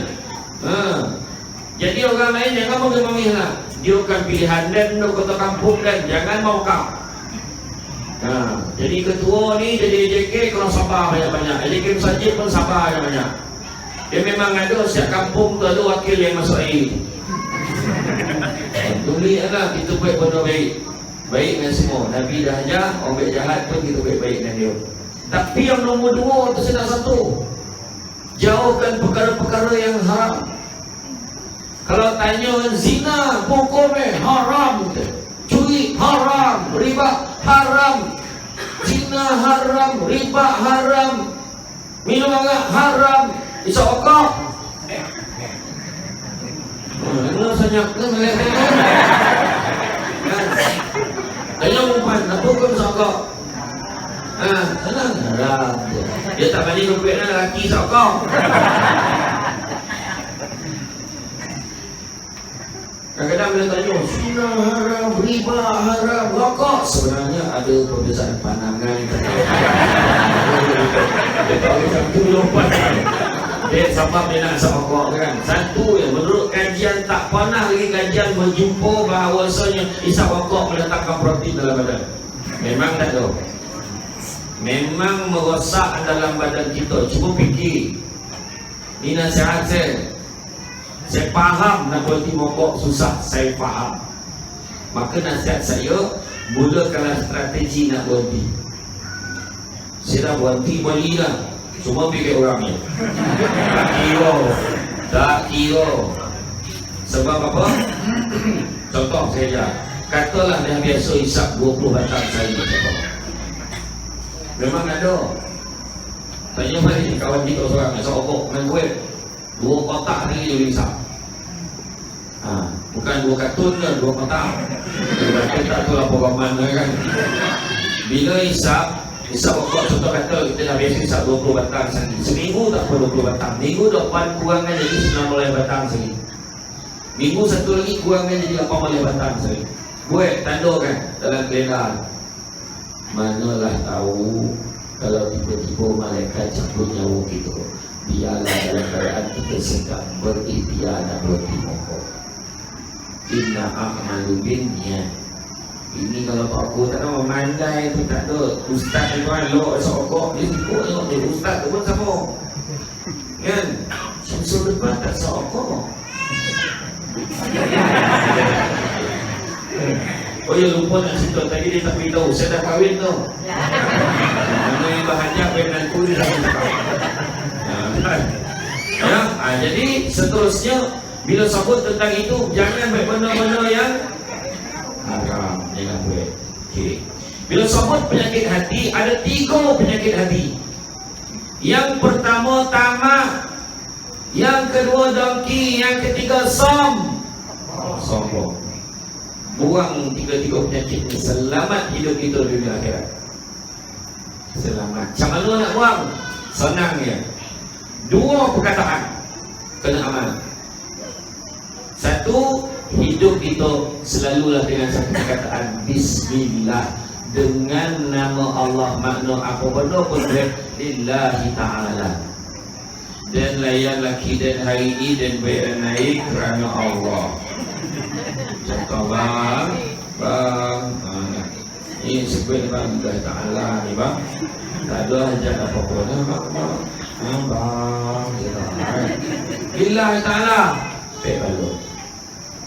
Jadi orang lain jangan mengambil lah. Dia kan pilihan dan ketua kampung, dan jangan mau kau. Jadi ketua ni jadi AJK kalau sabar banyak-banyak. AJK masjid pun sabar banyak-banyak. Dia memang ada setiap kampung tu ada wakil yang masuk air. Tulislah kita buat benda baik. Baik dengan semua. Nabi dah ajar, orang baik jahat pun kita baik-baik dengan dia. Tapi yang nombor 2 tu saya nak satu. Jauhkan perkara-perkara yang haram. Kalau tanya zina, hukum haram. Curi haram, riba haram. Zina haram, riba haram. Minum arak haram. Isap okok. Ini sanyak kan melihat kan. Tanya umpan, apa kau isap okok? Tenang. Haram. Dia tak balik rupiah nak lelaki isap okok. Kadang-kadang bila tanya zina haram, riba haram, rokok, sebenarnya ada perbezaan pandangan. Dia tahu satu lompat. Dia sebab dia nak isap rokok kan. Satu yang menurut kajian tak pernah lagi kajian berjumpa bahawasanya isap rokok meletakkan protein dalam badan. Memang tak tahu. Memang merosak dalam badan kita. Cuba fikir. Ini nasihat saya faham nak berhenti merokok susah, saya faham. Maka nasihat saya, mulakanlah strategi nak berhenti. Saya dah berhenti balik dah. Cuma fikir orang ni. Tak kira. Sebab apa? Contoh saya ajar. Katalah dah biasa isap 20 batang sehari. Memang ada. Tanya balik kawan kita seorang isap rokok main kuih. 2 kotak lagi dia boleh isap. Bukan 2 kartun ke, 2 kotak. Dia tak tahu lah pengalaman kan. Bila isap rokok, contoh kata kita dah biasa isap 20 batang sehari. Seminggu tak apa 20 batang. Minggu depan kurangkan jadi 19 batang sehari. Minggu satu lagi kurangkan jadi 18 batang sehari. Buat tandakan dalam kalender. Manalah tahu kalau tiba-tiba malaikat cabut nyawa kita. Biarlah dalam keadaan kita sedang berikhtiar dan berhenti merokok. Inna a'malu binniyat. Ini kalau Pak Aku tak tahu memandai tu tak ada. Ustaz tu kan lo esok rokok dia ikut tengok dia. Ustaz tu pun sama. Kan? Syamsul depan tak esok rokok. Oh ya, lupa nak cerita tadi dia tak beritahu saya dah kahwin tu. Mana yang bahagia menantu dia dah beritahu. Jadi seterusnya bila sebut tentang itu jangan buat benda-benda yang haram, jangan buat. Okay. Bila sebut penyakit hati, ada 3 penyakit hati. Yang pertama tamak, yang kedua dengki, yang ketiga sombong. Buang 3 penyakit ini, selamat hidup kita dunia akhirat. Selamat. Macam mana nak buang? Senang ya. 2 perkataan kena amal. 1, hidup kita selalulah dengan satu perkataan Bismillah, dengan nama Allah, makna apa benda pun lillahi ta'ala. Dan layan laki dan hari ini dan bayar naik kerana Allah. Contoh bang, ini sebut bang lillahi ta'ala ni bang. Tak ada hajat apa-apa dah bang. Lillahi ta'ala. Baik balut.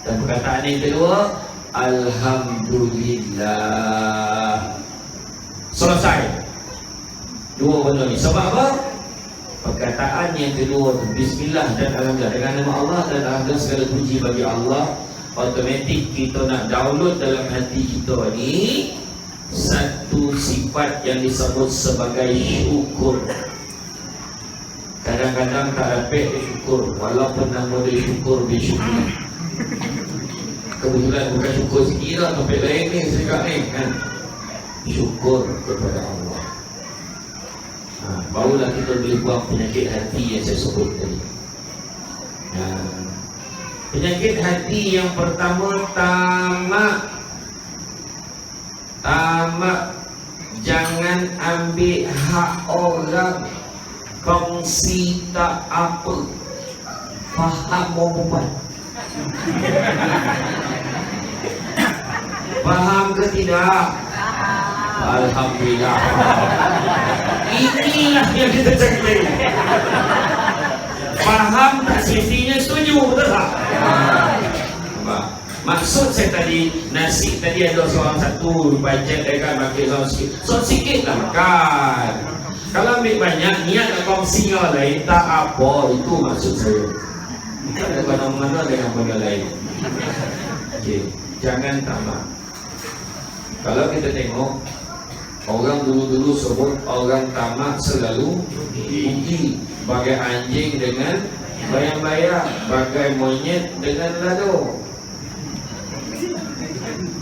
Dan perkataan yang kedua, Alhamdulillah. Selesai 2 benda ni. Sebab apa? Perkataan yang kedua Bismillah dan Alhamdulillah, dengan nama Allah dan Alhamdulillah, segala puji bagi Allah. Automatik kita nak download dalam hati kita ni satu sifat yang disebut sebagai syukur. Kadang-kadang tak dapat syukur, walaupun nama dia syukur, dia syukur. Kebetulan bukan syukur sikit lah, topik lain ni cakap ni kan. Syukur kepada Allah. Barulah kita boleh buang penyakit hati yang saya sebut tadi. Penyakit hati yang pertama tamak. Jangan ambil hak orang, kongsi tak apa. Faham perempuan? Faham ke tidak? Alhamdulillah. Inilah yang kita cari. Faham tak, semestinya setuju, betul tak? Maksud saya tadi, nasi tadi ada seorang satu bajet kan, makin seorang sikit lah makan. Kalau ambil banyak, niat nak kongsi dengan orang lain, tak apa, itu maksud saya. Tak ada mana-mana dengan benda lain. Okay. Jangan tamak. Kalau kita tengok, orang dulu-dulu sebut orang tamak selalu rugi. Bagai anjing dengan bayang-bayang, bagai monyet dengan lado.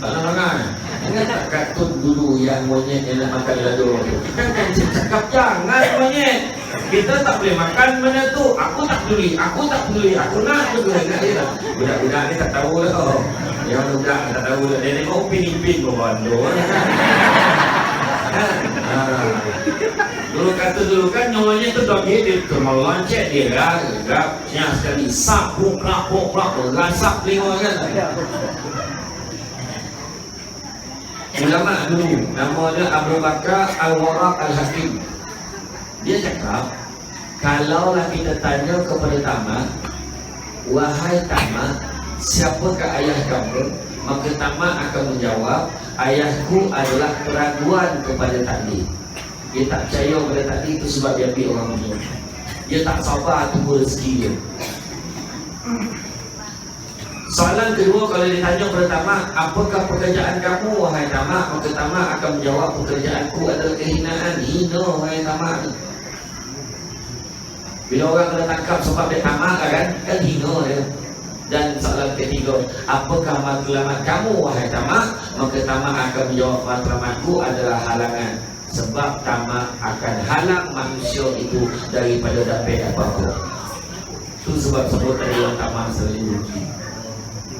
Tak nak makan. Ingat tak kartun dulu yang monyet yang nak makan lado tu? Kan cakap jangan monyet. Kita tak boleh makan benda tu. Aku tak peduli, aku nak juga. Budak-budak ni tak tahu lah. Yang budak tak tahu lah. Dia tengok upin-ipin bawah tu. Dulu kan nyawanya tu doggy dia mau loncet dia gap yang sekali sap pokrak rasak telinga kan. Ulama dulu namanya Abu Bakar Al-Waraq Al-Hakim. Dia cakap, kalaulah kita tanya kepada tamak, wahai tamak, siapakah ayah kamu? Maka tamak akan menjawab, ayahku adalah keraguan kepada takdir. Dia tak percaya pada takdir itu sebab dia ambil orang punya. Dia tak sabar tunggu rezeki dia. Soalan kedua, kalau ditanya kepada tamak, apakah pekerjaan kamu wahai tamak? Maka tamak akan menjawab, pekerjaanku adalah kehinaan. Hina wahai tamak. Bila orang kena tangkap sebab dia tamak kan hina dia. Dan soalan ketiga, apakah matlamat kamu wahai tamak? Maka tamak akan menjawab, matlamatku adalah halangan. Sebab tamak akan halang manusia itu daripada dapat apa-apa. Itu sebab tadi orang tamak selalu rugi.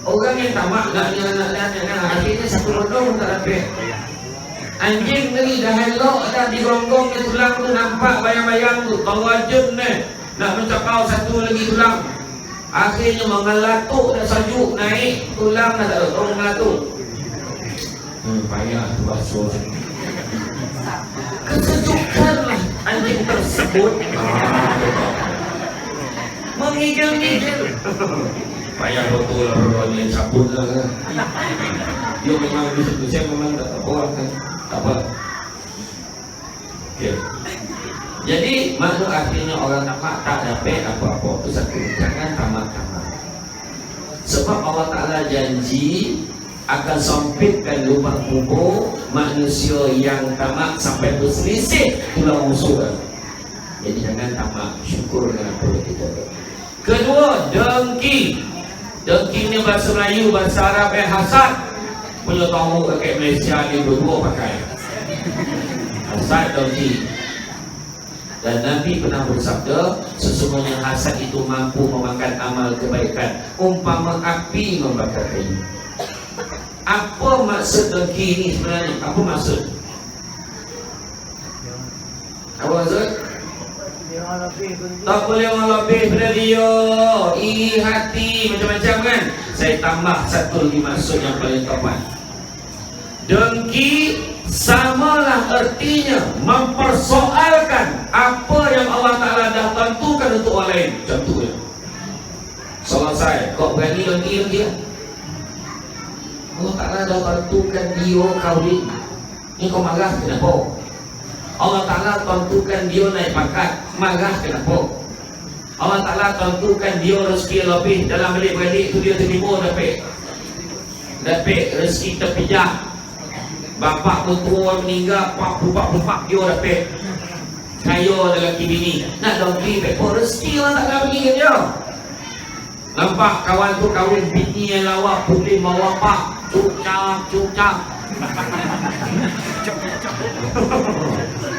Orang yang tamak nak akhirnya satu rodong tak dapat. Anjing ni dah elok dah dironggong ke tulang tu, nampak bayang-bayang tu, tawajud ni nak mencakau satu lagi tulang. Akhirnya mengelatuk dan sajuk naik tulang dah tak ada, orang mengelatuk. Payah tu basuh. Kesejukanlah anjing tersebut mengigil-igil. Payah betul lah orang yang cabut lah kan. Dia memang di situ, saya memang tak apa kan. Tak apa. Okay. Jadi maksud akhirnya orang tamak tak dapat apa-apa. Itu satu. Jangan tamak-tamak. Sebab Allah Ta'ala janji akan sempitkan lubang kubur manusia yang tamak sampai berselisih tulang rusuk. Jadi jangan tamak, syukur dengan apa yang kita ada. Kedua, dengki. Dengki ni bahasa Melayu, bahasa Arab hasad. Punya tahu kat Malaysia ni berdua pakai hasad, dengki. Dan Nabi pernah bersabda, sesungguhnya hasad itu mampu memakan amal kebaikan umpama api membakar kayu. Apa maksud dengki ni sebenarnya? Apa maksud? Apa maksud? Tak boleh orang lebih pada dia. Iri hati macam-macam kan. Saya tambah satu lagi maksud yang paling tepat. Dengki samalah artinya mempersoalkan apa yang Allah Ta'ala dah tentukan untuk orang lain. Macam tu ya. Soalan saya, kau berani dengki dia? Allah Ta'ala dah tentukan dia kahwin. Ni kau marah kenapa? Allah Ta'ala tentukan dia naik pangkat, marah kenapa? Allah Ta'ala tentukan dia rezeki lebih dalam balik-balik tu dia terima dapat rezeki terpijak. Bapak tua meninggal, pak dia dapat kaya lelaki bini. Nak dongki pekor rezeki orang tak bagi dia. Nampak kawan tu kahwin bini yang lawa putih mawa pak, cucap.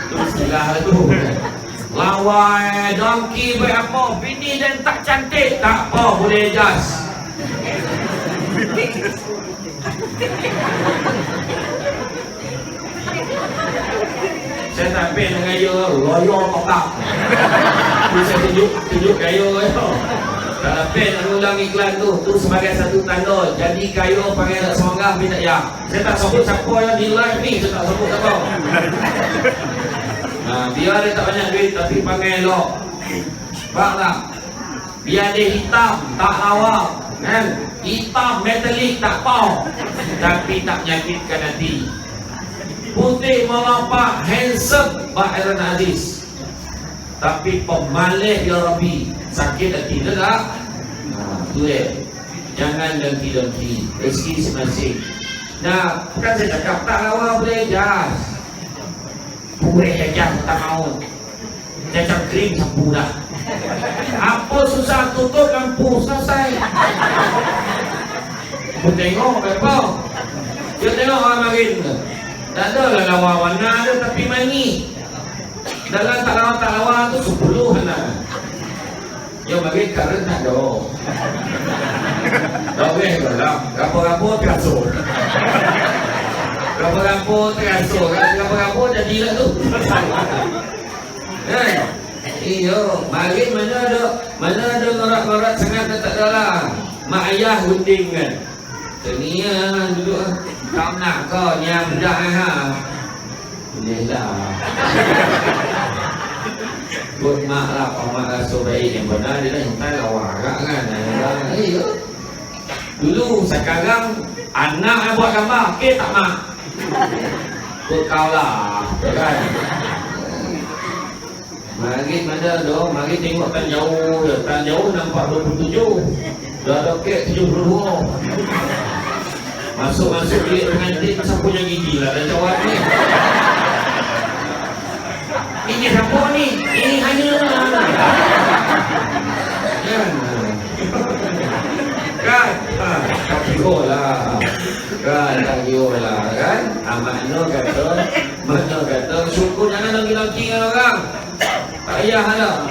Tu silah tu. Lawai dongki baik apa, bini dan tak cantik, tak apa boleh adjust. Saya sampai dengan dia royal tokak. Saya tunjuk gaya. Tak lepas nak ulang iklan tu sebagai satu tanda. Jadi kayu panggil nak semangat minta ya. Saya tak sebut siapa yang di live ni, saya tak sebut siapa. Biar dia tak banyak duit tapi panggil elok. Faham tak? Biar dia hitam, tak lawa, kan? Hitam, metalik, tak pau, tapi tak menyakitkan hati. Putih melapak, handsome, Pak Aaron Aziz, tapi pemalih ya Rabbi, sakit hati dia tak? Tu dia. Jangan dengki-dengki, rezeki masing-masing. Nah, bukan saya cakap tak lawa boleh jas. Boleh jas tak mau. Macam krim sapu dah. Apa susah tutup lampu selesai. Kau tengok apa? Dia tengok orang makin. Tak ada lah lawa warna ada tapi mani. Dalam tak lawa tu 10 lah. Yang makin karen tak ada. Tak boleh dalam. Gapo-gapo terasur. Gapo-gapo terasur. Gapo-gapo jadilah tu. Kan? Iyo, makin mana ada norak-norak sangat tak ada lah. Mak ayah gunting kan. Tania dulu kau nak kau yang dah ha. Boleh lah. Buat mak lah, kau mak rasa baik yang benar dia dah hentai lawak kan. Iyo. Dulu sekarang anak yang buat gambar, okey tak mak? Buat kau lah, kan? Mari mana dong, mari tengok tan jauh nampak 27. Dah ada kek 72. Masuk bilik pengantin siapa punya gigi lah dah jawab ni. Ini siapa ni? Ini hanya kan? Tak kira lah. Tak kira lah kan? Mana kata syukur jangan lagi-lagi dengan orang. Tak payahlah.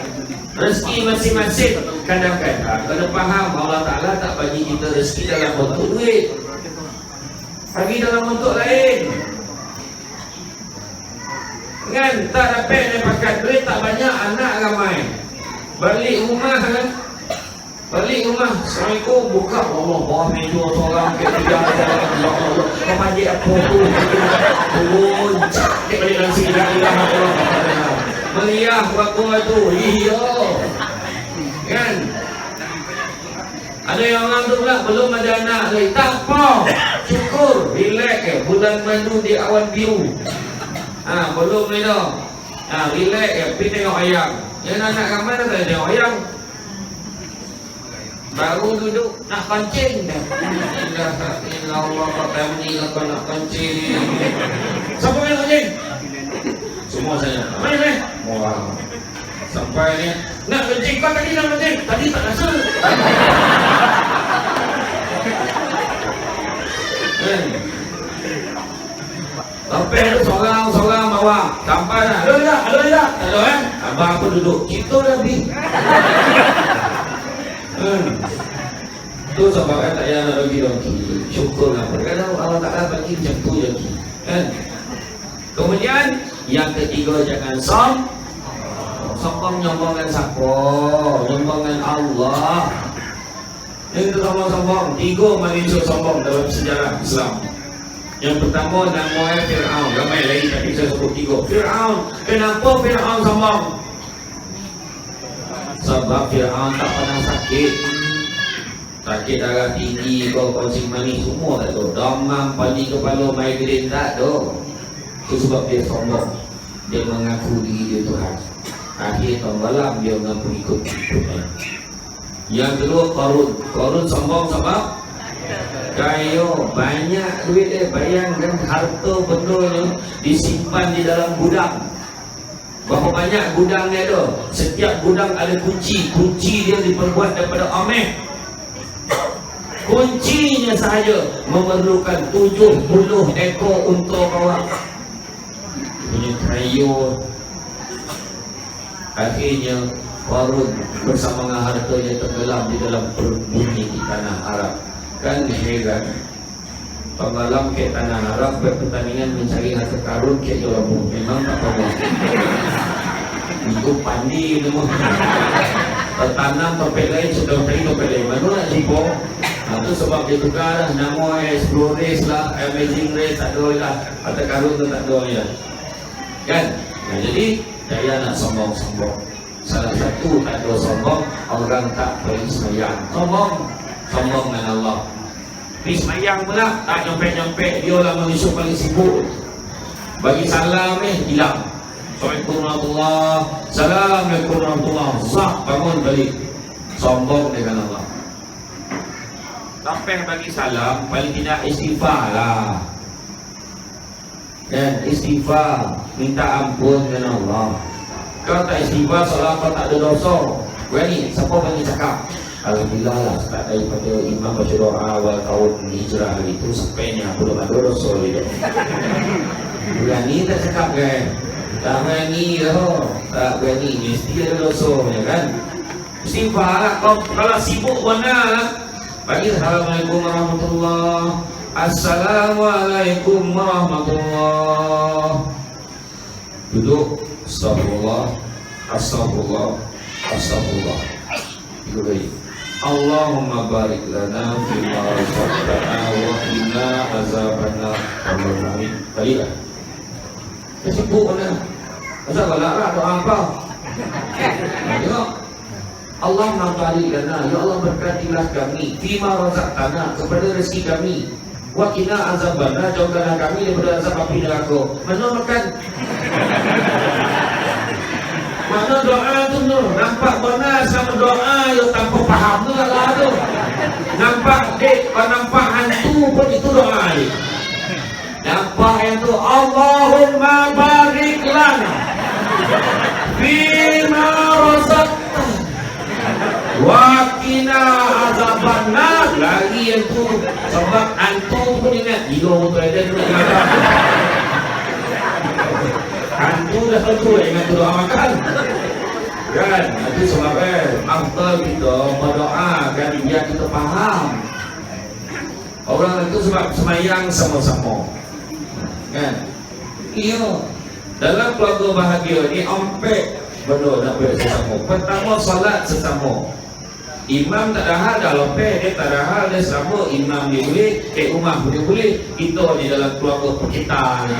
Rezeki masing-masing. Kadang-kadang kena faham Allah Ta'ala tak bagi kita rezeki dalam bentuk duit, bagi dalam bentuk lain. Kan tak dapat dia pakai duit tak banyak, anak ramai. Balik rumah kan, Assalamualaikum, buka Allah bawah meja seorang ke tiga Allah. Kau pagi apa tu? Turun cakap balik dalam sini dah hilang Allah. Meriah berapa tu? Iya. Kan? Ada yang orang tu pula belum ada anak lagi. Tak apa. Syukur. Relax bulan madu di awan biru. Belum ni dah. Relax pergi tengok ayam. Yang anak ramai dah tak tengok ayam. Baru duduk nak pancing dah. Allah pakai ni lah kau nak pancing. Siapa yang pancing? Semua saya. Mana? Wah. Sampai ni nak pancing, kau tadi nak pancing. Tadi tak rasa. Sampai tu seorang bawa. Sampai dah. Ada tak? Ada abang aku duduk. Kita dah bi. Tu sebabkan tak payah nak bagi-bagi. Syukur lah. Kadang Allah Ta'ala bagi macam tu je. Kan? Kemudian yang ketiga, jangan sombong. Nyombongkan siapa? Nyombongkan Allah. Yang kedua sombong. 3 manusia sombong dalam sejarah Islam. Yang pertama namanya Fir'aun. Ramai lagi tapi saya sebut 3. Fir'aun. Kenapa Fir'aun sombong? Sebab Fir'aun tak pernah sakit. Sakit darah tinggi, kencing manis semua tak ada. Demam, panik kepala, migrain tak ada. Itu sebab dia sombong. Dia mengaku diri dia Tuhan. Akhir tenggelam dia mengaku ikut Tuhan. Yang kedua Qarun sombong sebab kaya, banyak duit dia. Bayangkan harta benda ni disimpan di dalam gudang. Berapa banyak gudang dia ada. Setiap gudang ada kunci. Kunci dia diperbuat daripada ameh. Kuncinya sahaja memerlukan 70 ekor unta kawak. Punya kayu. Akhirnya Qarun bersama dengan hartanya tenggelam di dalam bumi di tanah Arab. Kan heran. Penggalam ke tanah Arab berpertandingan mencari harta karun ke Jolabu. Memang tak apa. Itu pandi semua. Tertanam topik lain, sudah cari topik lain. Mana nak sibuk? Itu sebab dia tukar dah. Nama Explore Race lah, Amazing Race tak ada lah. Atau karun tu tak ada ya. Kan? Nah, jadi saya nak sombong-sombong. Salah satu tak ada sombong, orang tak pergi semayang. Sombong dengan Allah. Pergi semayang pula, tak nyampe-nyampe. Dia lah manusia paling sibuk. Bagi salam hilang. Assalamualaikum warahmatullahi wabarakatuh. Assalamualaikum warahmatullahi wabarakatuh. Bangun balik. Sombong dengan Allah. Sampai bagi salam, paling tidak istighfar lah. Dan istighfar, minta ampun dengan Allah. Kalau tak istighfar, seolah kau tak ada dosa. Berani, siapa berani cakap? Alhamdulillah lah, start daripada imam baca doa awal tahun hijrah hari itu sampainya aku belum ada dosa dia. Berani tak cakap kan? Tak berani lah, tak berani, mesti ada dosa kan? Istighfar lah, kalau sibuk benar lah. Bagi Assalamualaikum warahmatullahi wabarakatuh. Assalamualaikum warahmatullahi. Duduk. Astagfirullah. Astagfirullah. Astagfirullah. Duduk lagi. Allahumma barik lana fima razaqtana wa qina azabannar. Amin. Kali lah. Dia sibuk mana? Masa galak doa apa? Tengok. Allah barik lana, ya Allah berkatilah kami fima razaqtana, kepada rezeki kami, wa qina azabannar, jauhkanlah kami daripada azab api neraka. Mana makan? Mana doa tu tu? Nampak benar sama doa yang tanpa faham tu lah tu. Nampak dek, nampak hantu pun itu doa ni. Nampak yang tu Allahumma barik lana fima razaqtana wa qina azabannar. Lagi yang tu sebab antum pun ingat gila tu ada tu. Antum dah tentu ingat tu doa makan. Kan? Itu sebabnya afdal kita berdoa kan biar kita faham. Orang itu sebab semayang sama-sama. Kan? Iya. Dalam keluarga bahagia ni ompek benar nak bersama. Pertama salat sesama. Imam tak ada hal dah lopek, dia tak ada hal dia sama. Imam dia boleh, rumah boleh. Kita ni dalam keluarga kita ni.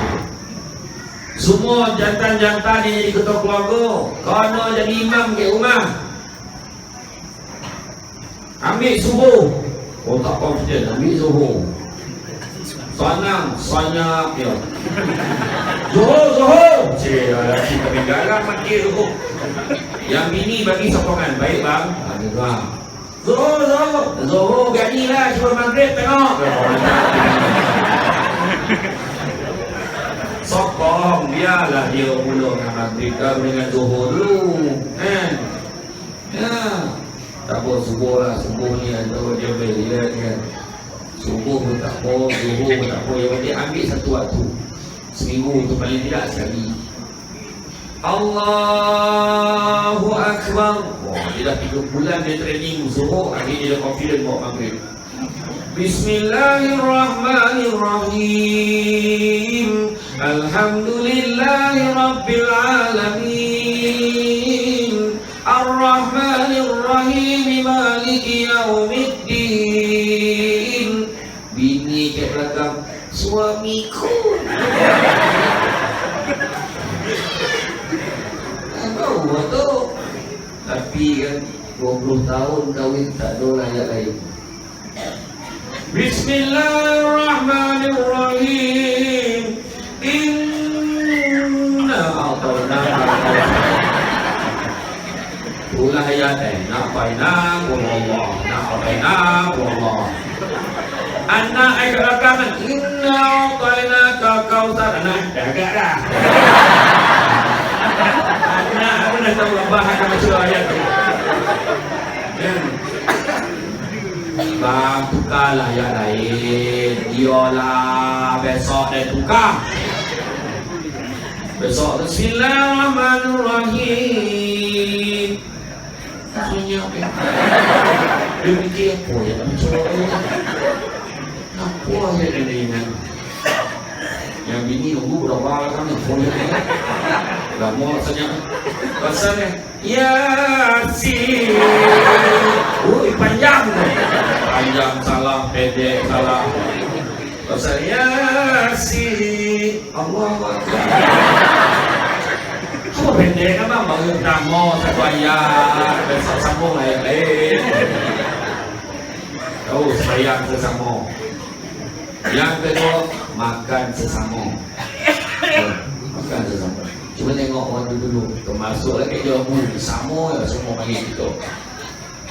Semua jantan-jantan yang jadi ketua keluarga kena jadi imam ke rumah. Ambil subuh. Oh tak confident, ambil subuh. Sanyak ya. Zuhur. Cik, kita bergaram mati zuhur. Yang bini bagi sokongan, baik bang. Bang. Zuhur ganilah sebelum maghrib tengok. Sokong, biarlah dia mula dengan maghrib dengan zuhur dulu. Ya. Tak apa, subuh lah. Subuh ni ada dia boleh kan. Subuh pun tak apa, zuhur pun tak apa. Yang penting ambil satu waktu. Seminggu tu paling tidak sekali. Allahu Akbar. Wah, dia dah 3 bulan dia training zuhur. Akhirnya dia dah confident bawa maghrib. Bismillahirrahmanirrahim. Alhamdulillahi Rabbil Alamin. Ar-Rahmanirrahim. Maliki Yaumiddin. Bini kat belakang, suamiku. Tak tahu tu. Tapi kan 20 tahun kahwin tak ada ayat lain. Bismillahirrahmanirrahim. Inna a'tainaka. Ulah ayat na'tainaka wallah. Na'tainaka wallah. Anak ayat rakaman. Inna a'tainaka kautsar. Anak agak dah. Anak aku dah tahu bahagian macam ayat tu. Bang, tukarlah yang lain. Iyalah, besok dia tukar. Besok Bismillahirrahmanirrahim. Maksudnya apa? Dia fikir apa ya? Apa ya dia ingat? Yang bini nunggu berapa lama kan? Lama saja. Pasalnya Yasin. Panjang tu. Panjang salah, pendek salah. Pasal Yasin. Allah Akbar. Apa pendek kan bang? Bangun namo satu ayat, besok sambung ayat lain. Oh, sayang sesama. Yang kedua, makan sesama. Makan sesama. Cuma tengok orang dulu, termasuk lagi jawabu sama ya semua panggil kita.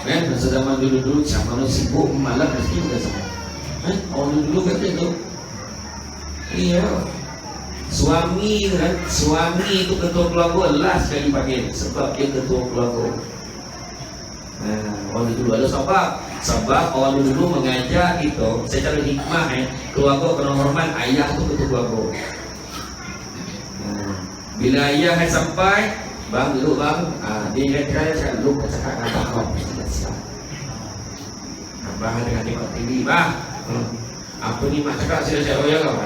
Kan masa zaman dulu siapa mana sibuk malam mesti makan sama. Orang dulu kata tu. Iya. Suami kan, suami itu ketua keluarga last sekali panggil sebab dia ketua keluarga. Orang dulu ada sebab orang dulu mengajar kita secara hikmah keluarga kena hormat ayah tu ketua keluarga. Bila ayah sampai, bang duduk bang, dia kata saya lupa cakap dengan abang kau, siap. Abang dengan tengok TV, bang. Apa ni mak cakap siap ya kau?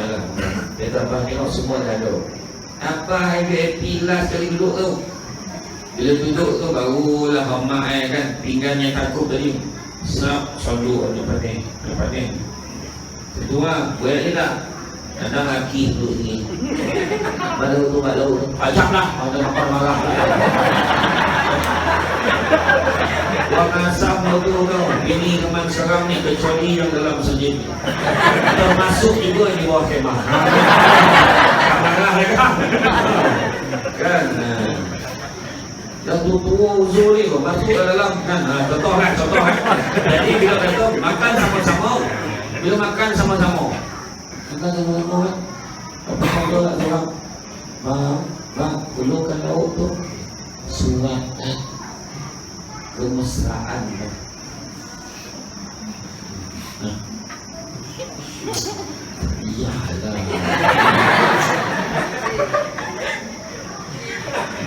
Dia kata bang tengok semua dah ada. Apa happy last kali duduk tu? Bila duduk tu barulah mak kan pinggannya takut tadi. Snap selalu ada panik. Kedua, boleh tak? Kadang laki duduk ni baru tu pajaklah ada makan marah. Orang asam tu ini teman sekarang ni kecuali yang dalam masjid termasuk juga di bawah kemah. Marah mereka kan. Dah tua uzur ni masuk ke dalam kan. Contoh kan. Jadi bila kata makan sama-sama, bila makan sama-sama kan sama-sama apa kau nak jawab bang perlukan lauk tu surat kemesraan iyalah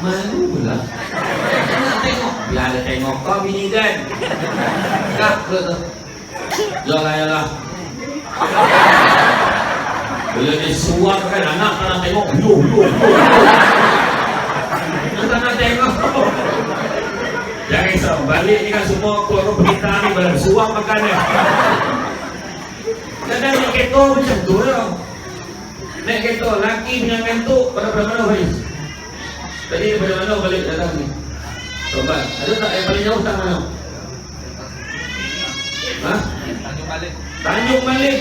malu pula nak tengok bila ada tengok kau bini kan kak ke tu yalah bila dia suapkan anak tak nak tengok tak nak tengok. Jangan risau, balik ni kan semua keluarga penita ni bersuap makannya. Kadang naik kereta macam tu lah. Naik kereta, laki punya ngantuk pada mana balik. Tadi pada mana balik datang ni. Sobat, ada tak yang paling jauh tak mana? Tanjung Malik.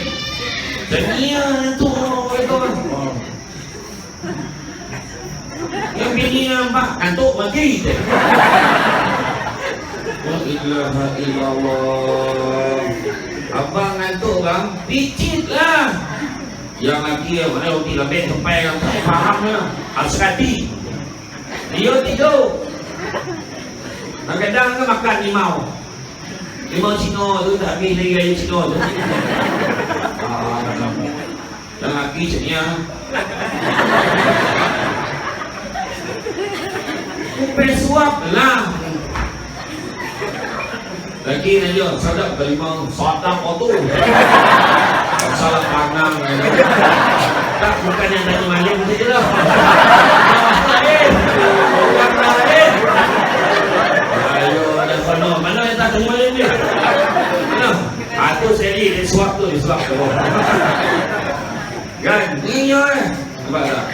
Tania tu itu yang bini nampak kantuk mati. La ilaha illallah. Abang ngantuk bang, picit lah. Yang lagi mana roti lebih sampai yang tak faham lah. Askati. Dia tidur. Kadang-kadang kan makan limau Cina tu tak habis lagi raya Cina tu. Yang lagi ceknya kuping suap lah. Lagi aja sadap limau sadap auto. Salah panang tak bukan yang tadi malam saja lah. Orang lain. Ayo ada mana yang tak tadi malam ni? Mana? Itu seri dia suap tu, kan? Ini nampak tak?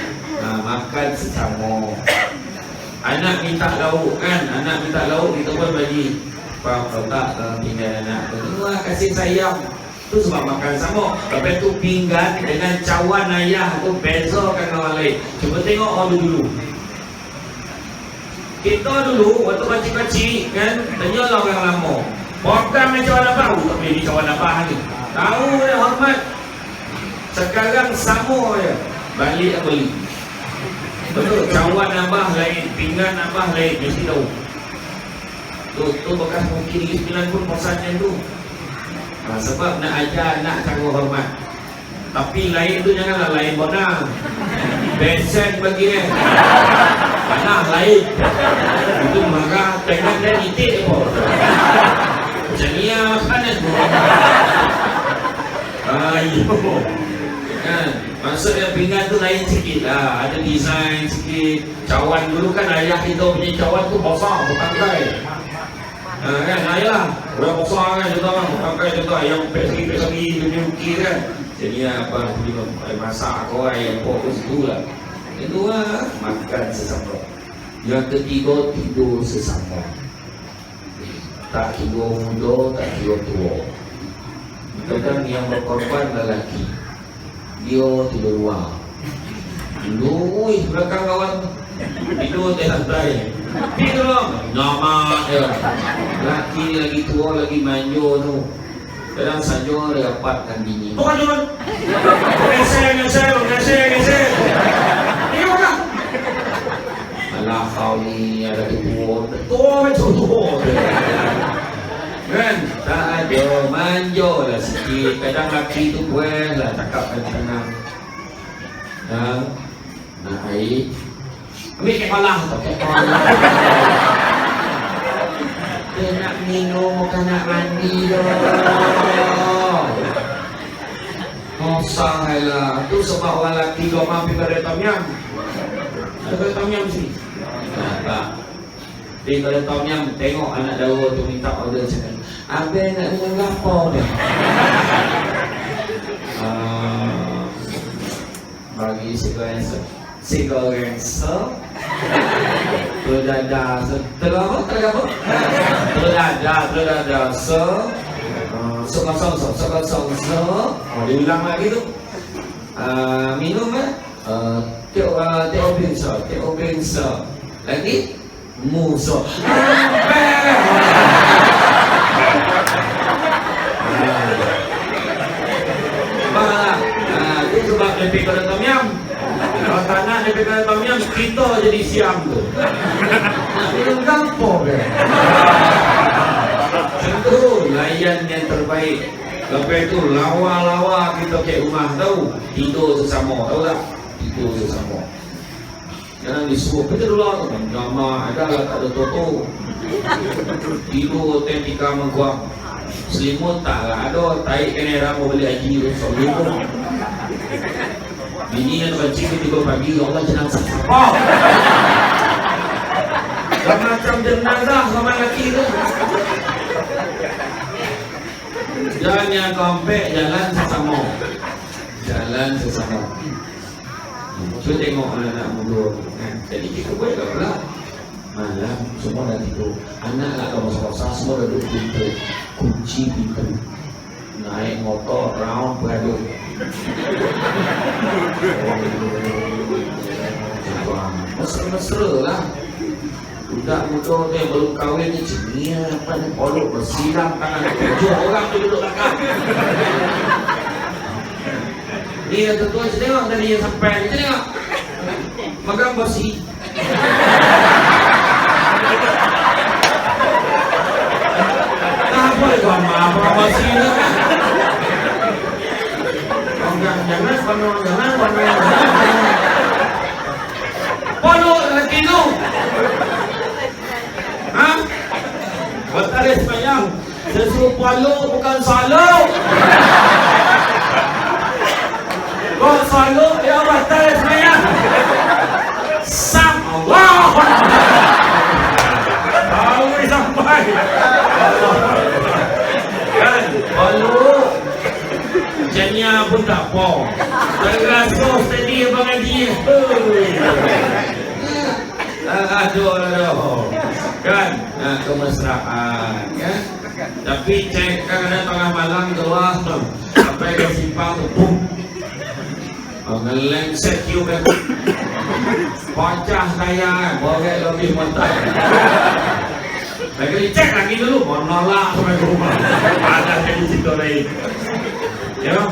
Makan sesama. Anak minta lauk kan? Anak minta lauk kita pun bagi. Faham tak dalam pinggan anak? Tengoklah kasih sayang. Tu sebab makan sama. Lepas tu pinggan dengan cawan ayah tu bezakan orang lain. Cuba tengok orang dulu. Kita dulu waktu kecil-kecil kan, tanyalah orang lama. Bukan macam cawan abah, tak boleh di cawan abah ni. Tahu dia hormat. Sekarang sama je. Balik tak beli. Betul, cawan abah lain, pinggan abah lain, mesti tahu. Tu bekas mungkin 90% tu. Sebab nak ajar anak cara hormat. Tapi lain tu janganlah lain benar. Besen bagi dia. Panah lain. Itu marah, tengok dan itik pun. Macam ni kan tu. Ayo. Kan? Maksudnya pinggan tu lain sikit lah, ada design sikit. Cawan dulu kan ayah kita punya cawan tu besar, bertangkai. Kan ayah, orang besar kan contoh kan, bertangkai contoh ayam pek segi, punya ukir kan. Jadi apa, masak kau ayam pok ke situ lah. Itu lah, makan sesama. Yang ketiga, tidur sesama. Tak kira muda, tak kira tua. Kadang yang berkorban lelaki, dia tidur luar. Dulu, belakang kawan tidur di lantai. Tidur lah, nama dia. Lelaki ni lagi tua, lagi manjo tu. Kadang saja dia dapatkan bini. Bukan cuma ngesek. Ini mana? Alah kau ni ada tua betul. Kan? Tak ada, manjo lah sikit. Kadang laki tu buat lah cakap tengah. Nak air. Ambil kepala. Dia nak minum, bukan nak mandi dah. Kosong lah. Tu sebab orang lelaki kau mampir pada Tom Yum. Ada Tom Yum sini? Tak. Dia kalau Tom Yum tengok anak dawa tu minta order cakap, Abang nak minum apa dia? Bagi segoreng telur dadah, telur apa? Telur dadah, sok kosong. Diulang lagi tu. Minum teh obeng so. Lagi muso. Baiklah. Itu sebab lebih kepada Tom Yum. Kalau tak nak lebih kepada Tom Yum, kita jadi siam tu. Nak minum gampang ke? Tentu layan yang terbaik. Lepas itu lawa-lawa kita ke rumah tahu, tidur sesama, tahu tak? Tidur sesama. Jangan disuruh kita dulu tu, nama ada lah tak ada toto. Tidur tentika mengkuang. Selimut tak lah ada, taik kena ramu beli haji tu, selimut. Bini yang kencing tiba pagi, Allah jenazah siapa? Macam jenazah sama lelaki tu. Jangan kompek, jalan sesama. Cuba tengok anak-anak muda. Jadi kita buat lah. Malam semua dah tidur. Anak lah kalau masa semua dah duduk pintu. Kunci pintu. Naik motor round beradu. Mesra lah. Budak muda tu yang baru kahwin ni cemia apa ni polok bersiram tangan 7 orang tu duduk belakang. Dia tuan saya tengok tadi yang sampai ni tengok. Magang bersih. Apa itu apa bersih tu kan? Jangan panon. Polok lagi tu. Ha? Bertarik semayang. Sesuruh polok bukan saluk. Kau saluk dia bertarik semayang. Sam Allah. Tahu sampai. Kan? Polok. Jania pun tak apa. Tergasus tadi abang dia. Aduh. Kan? Kemesraan. Kan? Tapi cek kadang tengah malam doa tu. Sampai ke simpang tu. Boom. Ngelengset you kan. Pecah saya kan. Boleh lebih mentah. Lagi cek lagi dulu. Menolak sampai ke rumah. Ada jadi situ lain. Ya,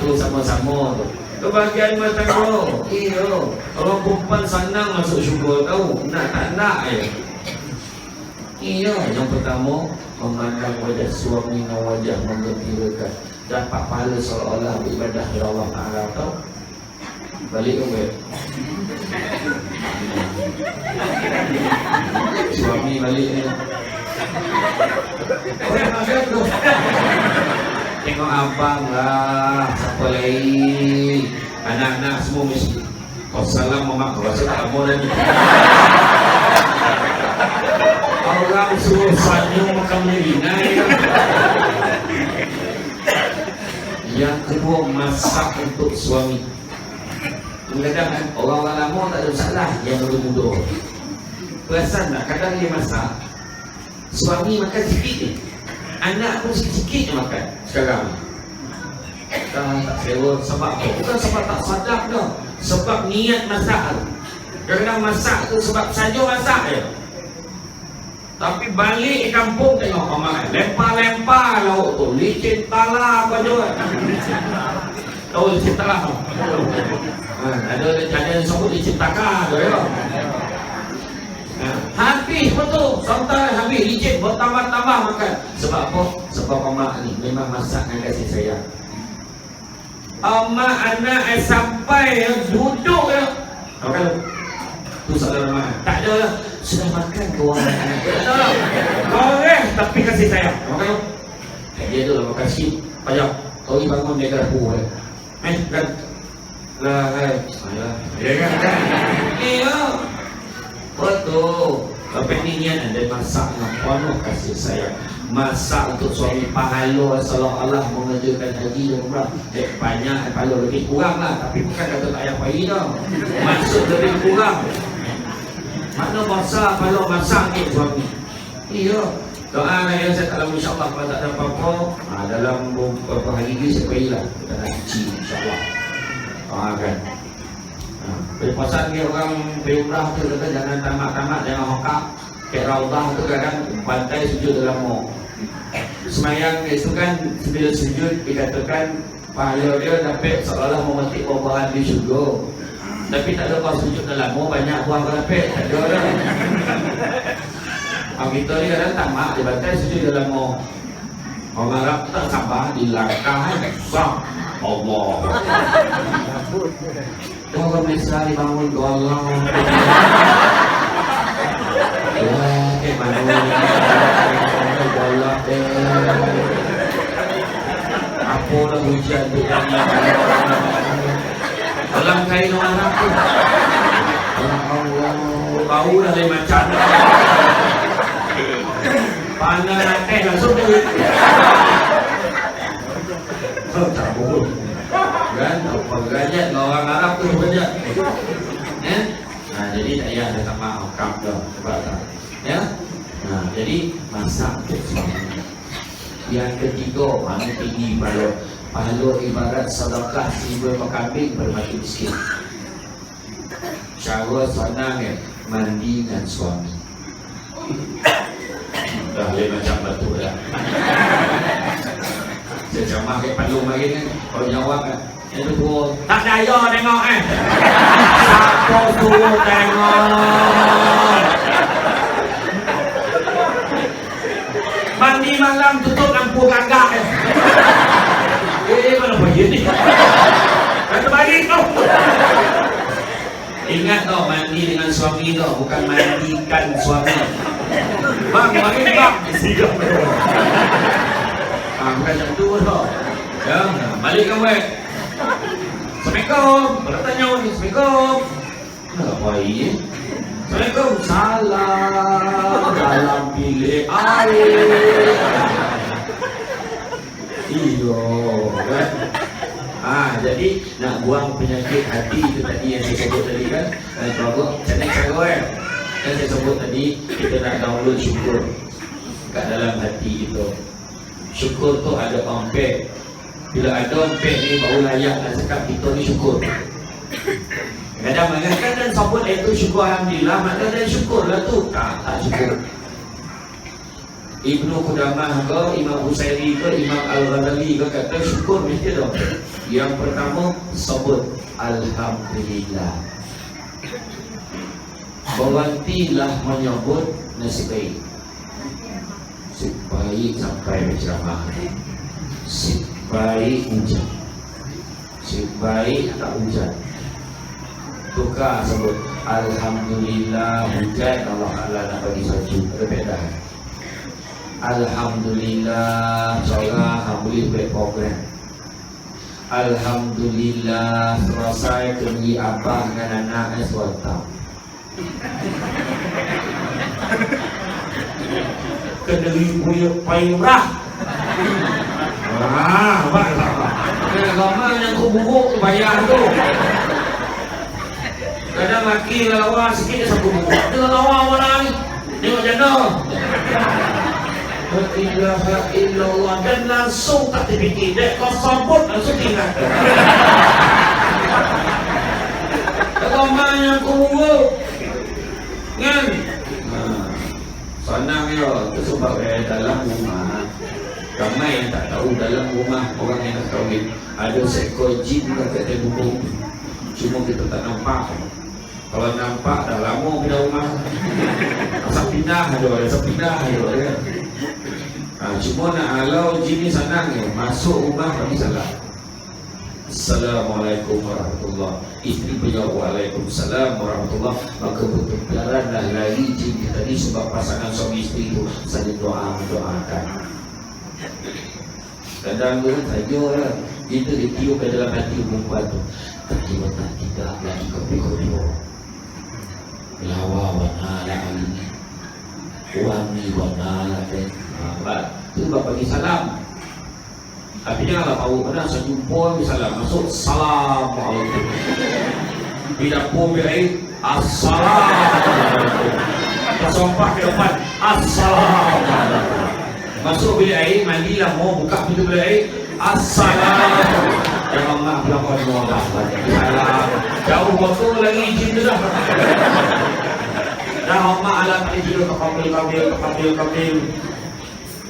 tu sama-sama tu. Kebahagiaan matang bro. Iyo. Orang perempuan senang masuk syurga tahu. Nak tak nak ya. Iyo. Yang pertama, memandang wajah suami dan wajah menggembirakan. Dapat pahala seolah-olah beribadah kepada Allah Ta'ala tahu. Balik ke web. Suami balik ni. Orang makan tu. Tengok abang lah, siapa lain. Anak-anak semua mesti wassalam mama rasa tak mau lagi. Orang suruh senyum makan melinai. Yang kedua, masak untuk suami. Kadang-kadang orang-orang lama tak ada masalah, yang muda-muda perasan tak, kadang dia masak suami makan sikit je, anak pun sikit-sikit je makan sekarang. Tak sewa sebab apa? Bukan sebab tak sadar dah, sebab niat masak. Kadang-kadang masak tu sebab saja masak je, tapi balik ke kampung tengok mama lempar-lempar lauk tu, licin tala apa je. Tahu licin tala? Ada sebut licin takar tu ya. Habis betul, sampai habis licin, bertambah-tambah makan. Sebab apa? Sebab mama ni memang masak dengan kasih sayang. Mak anak sampai duduk ya. Makan tu saudara mak. Tak ada lah. Sudah makan ke orang anak? Tak ada lah. Goreng tapi kasih sayang. Makan tu. Dia tu lah makan sikit. Pajak. Kau ni bangun dia ke dapur. Kan? Lah, ya kan? Ya. Betul. Tapi ni niat anda masak dengan penuh kasih sayang. Masak untuk suami pahala seolah-olah mengerjakan haji dan umrah. Banyak pahala lebih kurang lah. Tapi bukan kata tak payah pergi dah. Maksud lebih kurang. Makna masa pahala masak untuk suami. Iya. Doa yang saya tak lama insyaAllah kalau tak ada apa-apa. Dalam beberapa hari ni saya pergilah. Kita nak haji insyaAllah. Kan. Pasal dia orang berumrah tu kata jangan tamat-tamat, jangan hokak. Kayak raudah tu kadang pantai sujud dalam mau. Semayang itu kan bila sujud dikatakan pahala dia dapat seolah memetik buah-buahan di syurga. Tapi tak ada pas sujud dalam mau banyak buah dapat, tak ada lah. Kita ni kadang tamat di pantai sujud dalam mau. Orang Arab tak sabar di langkah sah Allah. Orang Malaysia dibangun ke Allah. Kayak mana Allah apa dah hujan tu dalam kain orang Arab tu. Allah bau dah lain macam. Panas langsung duit. Tak boleh. Kan? Apa gajat orang Arab tu banyak. Jadi tak payah ada sama hukam dah. Sebab tak. Ya? Jadi masak untuk suami. Yang ketiga, mana tinggi pahala ibarat sedekah 1,000 kambing bermati miskin. Cara senang mandi dengan suami. Dah lain macam batu dah. Saya camah ke palung lagi kan. Kalau jawab kan. Yang kedua, tak daya tengok siapa suruh tengok. Mandi malam tutup lampu gagak. Mana begini? Kata bagi kau. Ingat tau, mandi dengan suami tau, bukan mandikan suami. Bang, bang. Sigap. Bukan macam tu tau. Ya, balik kamu. Assalamualaikum. Bertanya ni, Assalamualaikum. Apa ini? Assalamualaikum. Salam dalam bilik air. Iyo, kan? Jadi nak buang penyakit hati itu tadi yang saya sebut tadi kan. Kalau cantik cara kan saya sebut tadi, kita nak download syukur kat dalam hati kita. Syukur tu ada ompek. Bila ada ompek ni baru layak nak cakap kita ni syukur. Kadang-kadang sebut itu syukur alhamdulillah, maka dan syukurlah tu. Tak syukur. Ibnu Qudamah ke, Imam Husaini ke, Imam Al-Ghazali ke kata syukur mesti dah. Yang pertama sebut alhamdulillah. Berhentilah menyebut nasib baik. Nasib baik sampai berceramah. Nasib baik hujan. Nasib baik tak hujan. Tukar sebut alhamdulillah hujan, Allah Allah nak bagi salju. Ada beda. Alhamdulillah, seorang boleh buat program. Alhamdulillah selesai beli abah dengan anak swasta. Kediri punya payurah. Baiklah. Agama yang kubuk bayar tu. Kadang laki lawa sikit satu buku. Dia lawa mana ni? Tengok janda. La ilaha illallah, dan langsung tak terfikir. Dek kau sambut langsung tinggal. Agama yang kubuk. Kan? Senang ya, itu sebab dalam rumah ramai yang tak tahu dalam rumah orang yang nak kahwin ada seekor jin kat buku. Cuma kita tak nampak. Kalau nampak dah lama pindah rumah. Asal pindah aja. Cuma nak halau jin ni senang ya. Masuk rumah bagi salam. Assalamualaikum warahmatullahi. Isteri menjawab waalaikumsalam warahmatullahi. Maka berkejaranlah lari jin tadi sebab pasangan suami isteri itu saling mendoakan. Kadang tu saja lah kita ditiup ke dalam hati perempuan tu. Tapi tak tidak lagi kopi-kopi. Lawa warna lah hari ni. Wangi warna lah kan. Itu buat bagi salam. Tapi janganlah tahu pada saya jumpa misalnya masuk Assalamualaikum. Bila pun biar Assalamualaikum. Tersompah ke depan Assalamualaikum. Masuk bilik air, mandilah mau buka pintu bilik air. Assalamualaikum. Jangan mak belakang Allah. Salam. Jauh waktu lagi jin tu dah. Dah mak alam tidur kapil.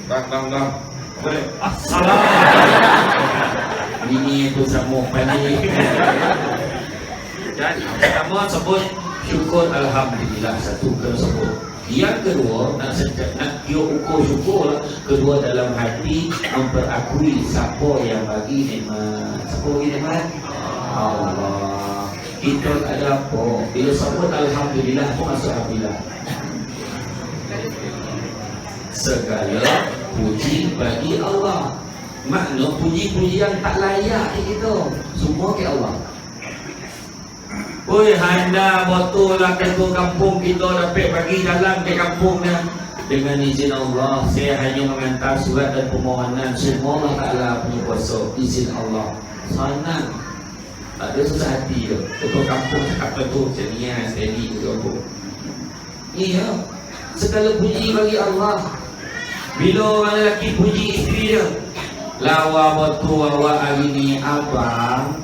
Bang. Boleh. Assalamualaikum. Ini tu sama panik. Dan pertama sebut syukur alhamdulillah, satu kena sebut. Yang kedua nak ukur syukur. Kedua dalam hati memperakui siapa yang bagi nikmat. Siapa bagi nikmat? Allah. Kita ada apa? Bila sebut alhamdulillah pun masuk alhamdulillah. Segala puji bagi Allah. Makna puji-pujian tak layak kita. Semua ke Allah. Oi, handa betul lah ketua kampung kita dapat bagi jalan ke kampungnya. Dengan izin Allah, saya hanya mengantar surat dan permohonan. Semua Allah Ta'ala punya kuasa. Izin Allah. Senang. Tak ada susah hati tu. Ketua kampung cakap betul. Jadinya steady ketua kampung. Iya. Segala puji bagi Allah. Bila orang lelaki puji isteri dia, lawa betul awak hari ni abang.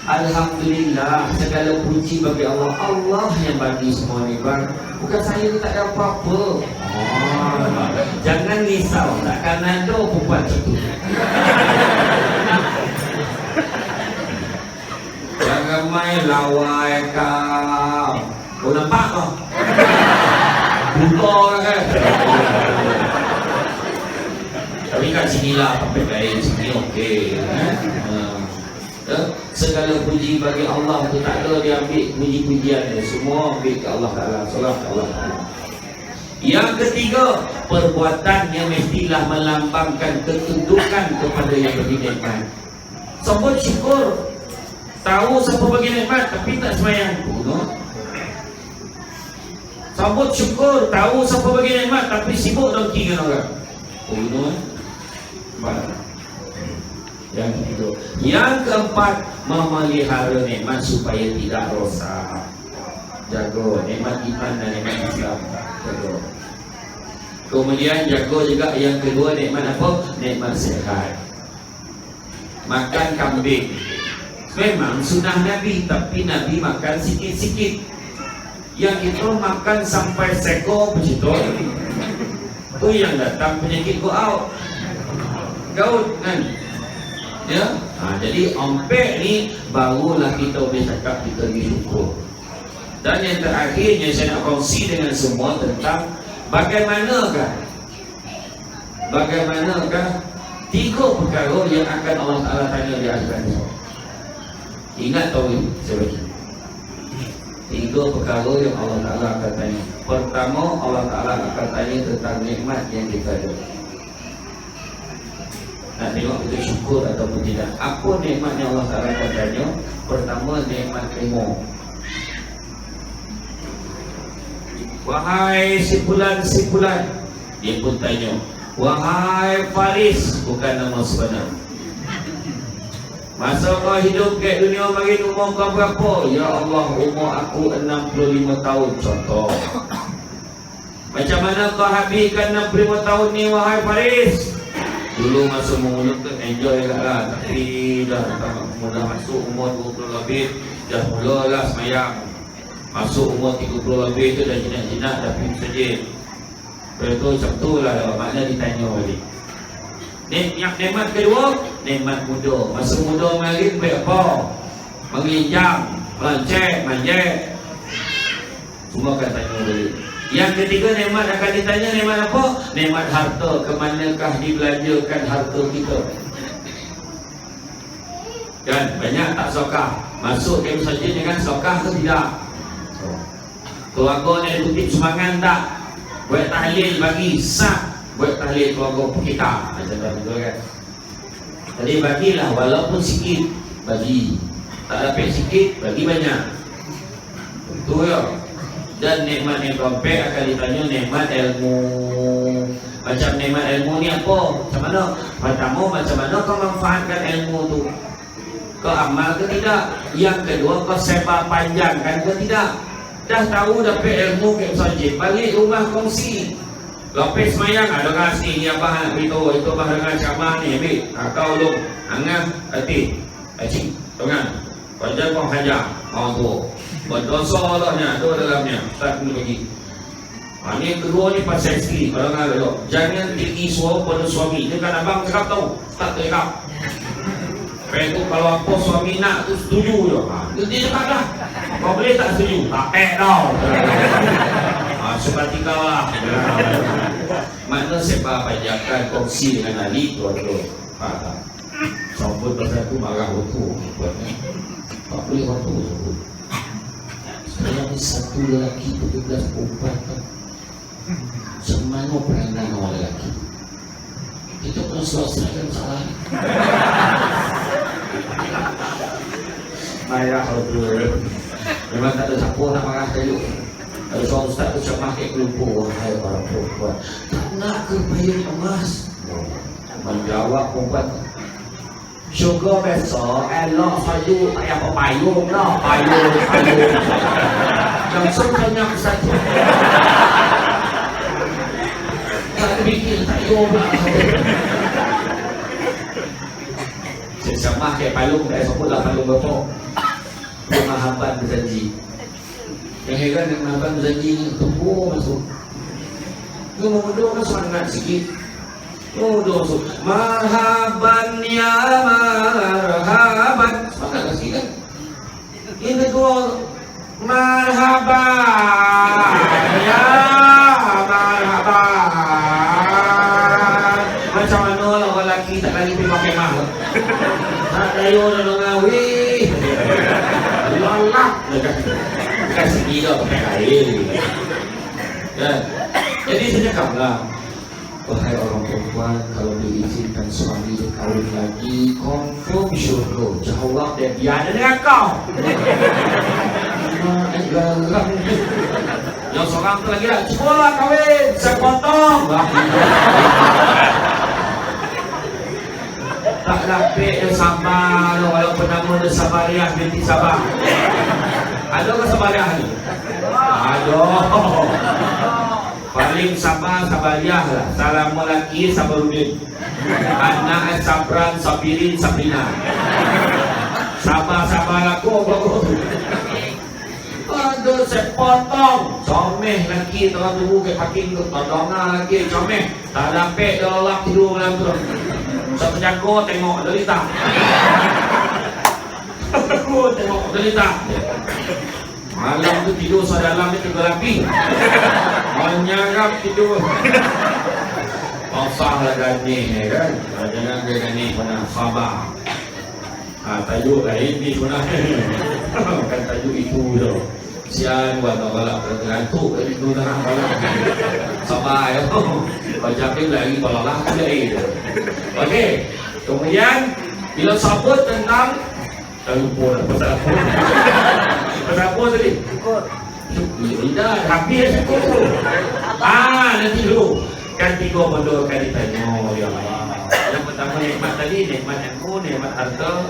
Alhamdulillah, segala puji bagi Allah. Allah yang bagi semua ni bang. Bukan saya ni tak ada apa-apa. Jangan risau, takkan ada perempuan macam tu. Jangan main lawai kau. Kau nampak kau? Buka kan? Tapi kat sini lah, sampai baik sini okey. Segala puji bagi Allah tu tak ada dia ambil puji-pujian dia. Semua ambil ke Allah Ta'ala. Salam ke Allah Ta'ala. Yang ketiga, perbuatan yang mestilah melambangkan ketundukan kepada yang bagi nikmat. Sebut syukur. Tahu siapa bagi nikmat tapi tak sembahyang. Sebut syukur. Tahu siapa bagi nikmat tapi sibuk dongki dengan orang. Yang ketiga. Yang keempat, memelihara nikmat supaya tidak rosak. Jaga nikmat iman dan nikmat Islam. Jaga. Kemudian jaga juga yang kedua, nikmat apa? Nikmat sehat. Makan kambing memang sunnah Nabi, tapi Nabi makan sikit-sikit. Yang kita makan sampai sekor begitu. Itu yang datang penyakit go out. Gaut kan? Ya, jadi ompek ni barulah kita boleh cakap kita bersyukur. Dan yang terakhirnya saya nak kongsi dengan semua tentang bagaimanakah tiga perkara yang akan Allah Ta'ala tanya di akhirat. Ingat tahu ini sebagainya. Tiga perkara yang Allah Ta'ala akan tanya. Pertama, Allah Ta'ala akan tanya tentang nikmat yang kita ada. Nak tengok kita syukur ataupun tidak. Apa nikmat yang Allah Ta'ala padanya? Pertama, nikmat ilmu. Wahai si fulan, dia pun tanya, wahai Faris, bukan nama sebenar. Masa kau hidup kat dunia bagi umur kau berapa? Ya Allah, umur aku 65 tahun. Contoh. Macam mana kau habiskan 65 tahun ni wahai Faris? Dulu masa mulut tu enjoy lah. Tapi dah masuk umur 20 lebih, dah mulalah semayang. Masuk umur 30 lebih tu dah jinak-jinak, dah pergi masjid. Lepas tu macam tu lah makna ditanya balik. Yang nikmat kedua, nikmat muda. Masa muda mari baik apa? Menginjam, melancet, manjat. Semua akan tanya balik. Yang ketiga nikmat akan ditanya nikmat apa? Nikmat harta. Kemanakah dibelanjakan harta kita? Kan banyak tak sokah. Masuk ke masjid dengan sokah ke tidak? Keluarga ni kutip semangat tak? Buat tahlil bagi sah. Buat tahlil keluarga kita. Macam tu kan. Jadi bagilah walaupun sikit. Bagi. Tak dapat sikit, bagi banyak. Betul ya. Dan nikmat yang keempat akan ditanya nikmat ilmu. Macam nikmat ilmu ni apa? Macam mana? Pertama, macam mana kau manfaatkan ilmu tu? Kau amal ke tidak? Yang kedua, kau sebar panjangkan ke tidak? Dah tahu dapat ilmu ke masjid, balik rumah kongsi. Lepas semayang ada kasih ni abang nak beritahu, itu abang dengan ceramah ni, ambil kau dulu, angah, hati, acik, tengah. Panjang kau hajar, mau tu. Berdosa Allah ni, ada dalamnya. Ustaz dulu bagi. Ini yang kedua ni pasal isteri. Kalau nak ada, jangan tinggi suara pada suami. Dia kan abang cakap tahu, Ustaz cakap. Lepas tu kalau apa suami nak tu setuju je. Dia cakap dah. Kau boleh tak setuju? Tak tau. Seperti kau lah. Mana sebab pajakan kongsi dengan ahli tu ada. Faham? Sampai pasal tu marah waktu. Tak boleh waktu sebut. Saya ni satu lelaki 17 perempuan kan. Semana peranan orang lelaki. Itu pun selesaikan masalah ni. Marah waktu. Memang tak ada siapa nak marah kayu. Kalau seorang ustaz tu ceramah ke kelumpur, wahai orang perempuan, tak nak ke payung emas? Menjawab perempuan, syurga besok, elok saja tak payah berpayung lah, payung. Langsung tanya ustaz tu. Tak terfikir, tak payung lah. Saya ceramah ke payung, tak sebut lah payung berapa. Pemahaman berjanji. Yang heran yang menabang berjanji ni tunggu masuk. Dia mundur kan semangat sikit. Mundur masuk. Marhaban ya marhaban. Semangat lah sikit kan. Yang kedua, marhaban ya marhaban. Macam mana lah orang lelaki tak lagi pergi pakai mahal. Tak dayu dah ngawih. Lalak. Kasih gila pakai air. Dan jadi saya cakaplah, wahai orang perempuan, kalau diizinkan suami dia kahwin lagi, confirm syurga. Jawab dia, dia ada dengan kau. Yang seorang tu lagi lah, cubalah kahwin, saya potong. Tak dapat dia sabar, walaupun nama dia Sabariah binti Sabah. Ada ke Sabariah ni? Ada. Paling Sabariah lah. Salam lelaki Sabarudin. Anak Sabran, Sabirin, Sabrina. Sabar aku. Ada saya potong. Comeh lelaki tengah tunggu ke parking tu. Todongan lelaki, comeh. Tak dapat dia lelak tidur dalam tu. Satu jago tengok derita. Aku tengok derita. Malam tu tidur dalam ni tergelapi. Menyerap tidur. Pasang lah gani kan. Jangan ke gani pernah sabar. Tajuk lain ni pernah. Kan tajuk itu je. Sian buat tak balap. Terantuk dari itu tengah balap. Sabar ya. Macam ni lagi balalah tu lain. Okey. Kemudian bila sebut tentang tak lupa lah pasal apa. Pasal apa tadi? Tidak, habis syukur tu. Nanti dulu. Kan 3 benda akan ditanya. Ya Allah. Yang pertama nikmat tadi, nikmat ilmu, nikmat harta,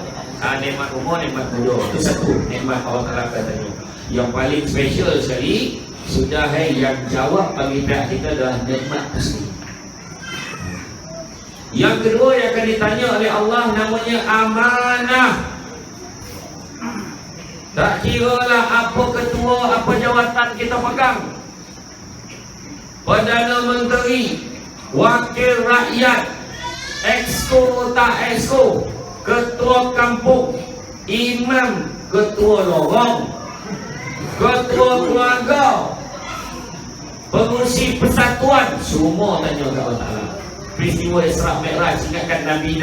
nikmat umur, nikmat muda. Itu satu nikmat Allah Ta'ala akan tanya. Yang paling special sekali, sudah yang jawab bagi pihak kita adalah nikmat tersebut. Yang kedua yang akan ditanya oleh Allah namanya amanah. Tak kiralah apa ketua, apa jawatan kita pegang, Perdana Menteri, Wakil Rakyat, Exco tak Exco, Ketua Kampung, Imam, Ketua Lorong, Ketua Keluarga, Pengurusi Persatuan, semua tanya kepada Allah Ta'ala. Peristiwa Isra' Mi'raj, ingatkan Nabi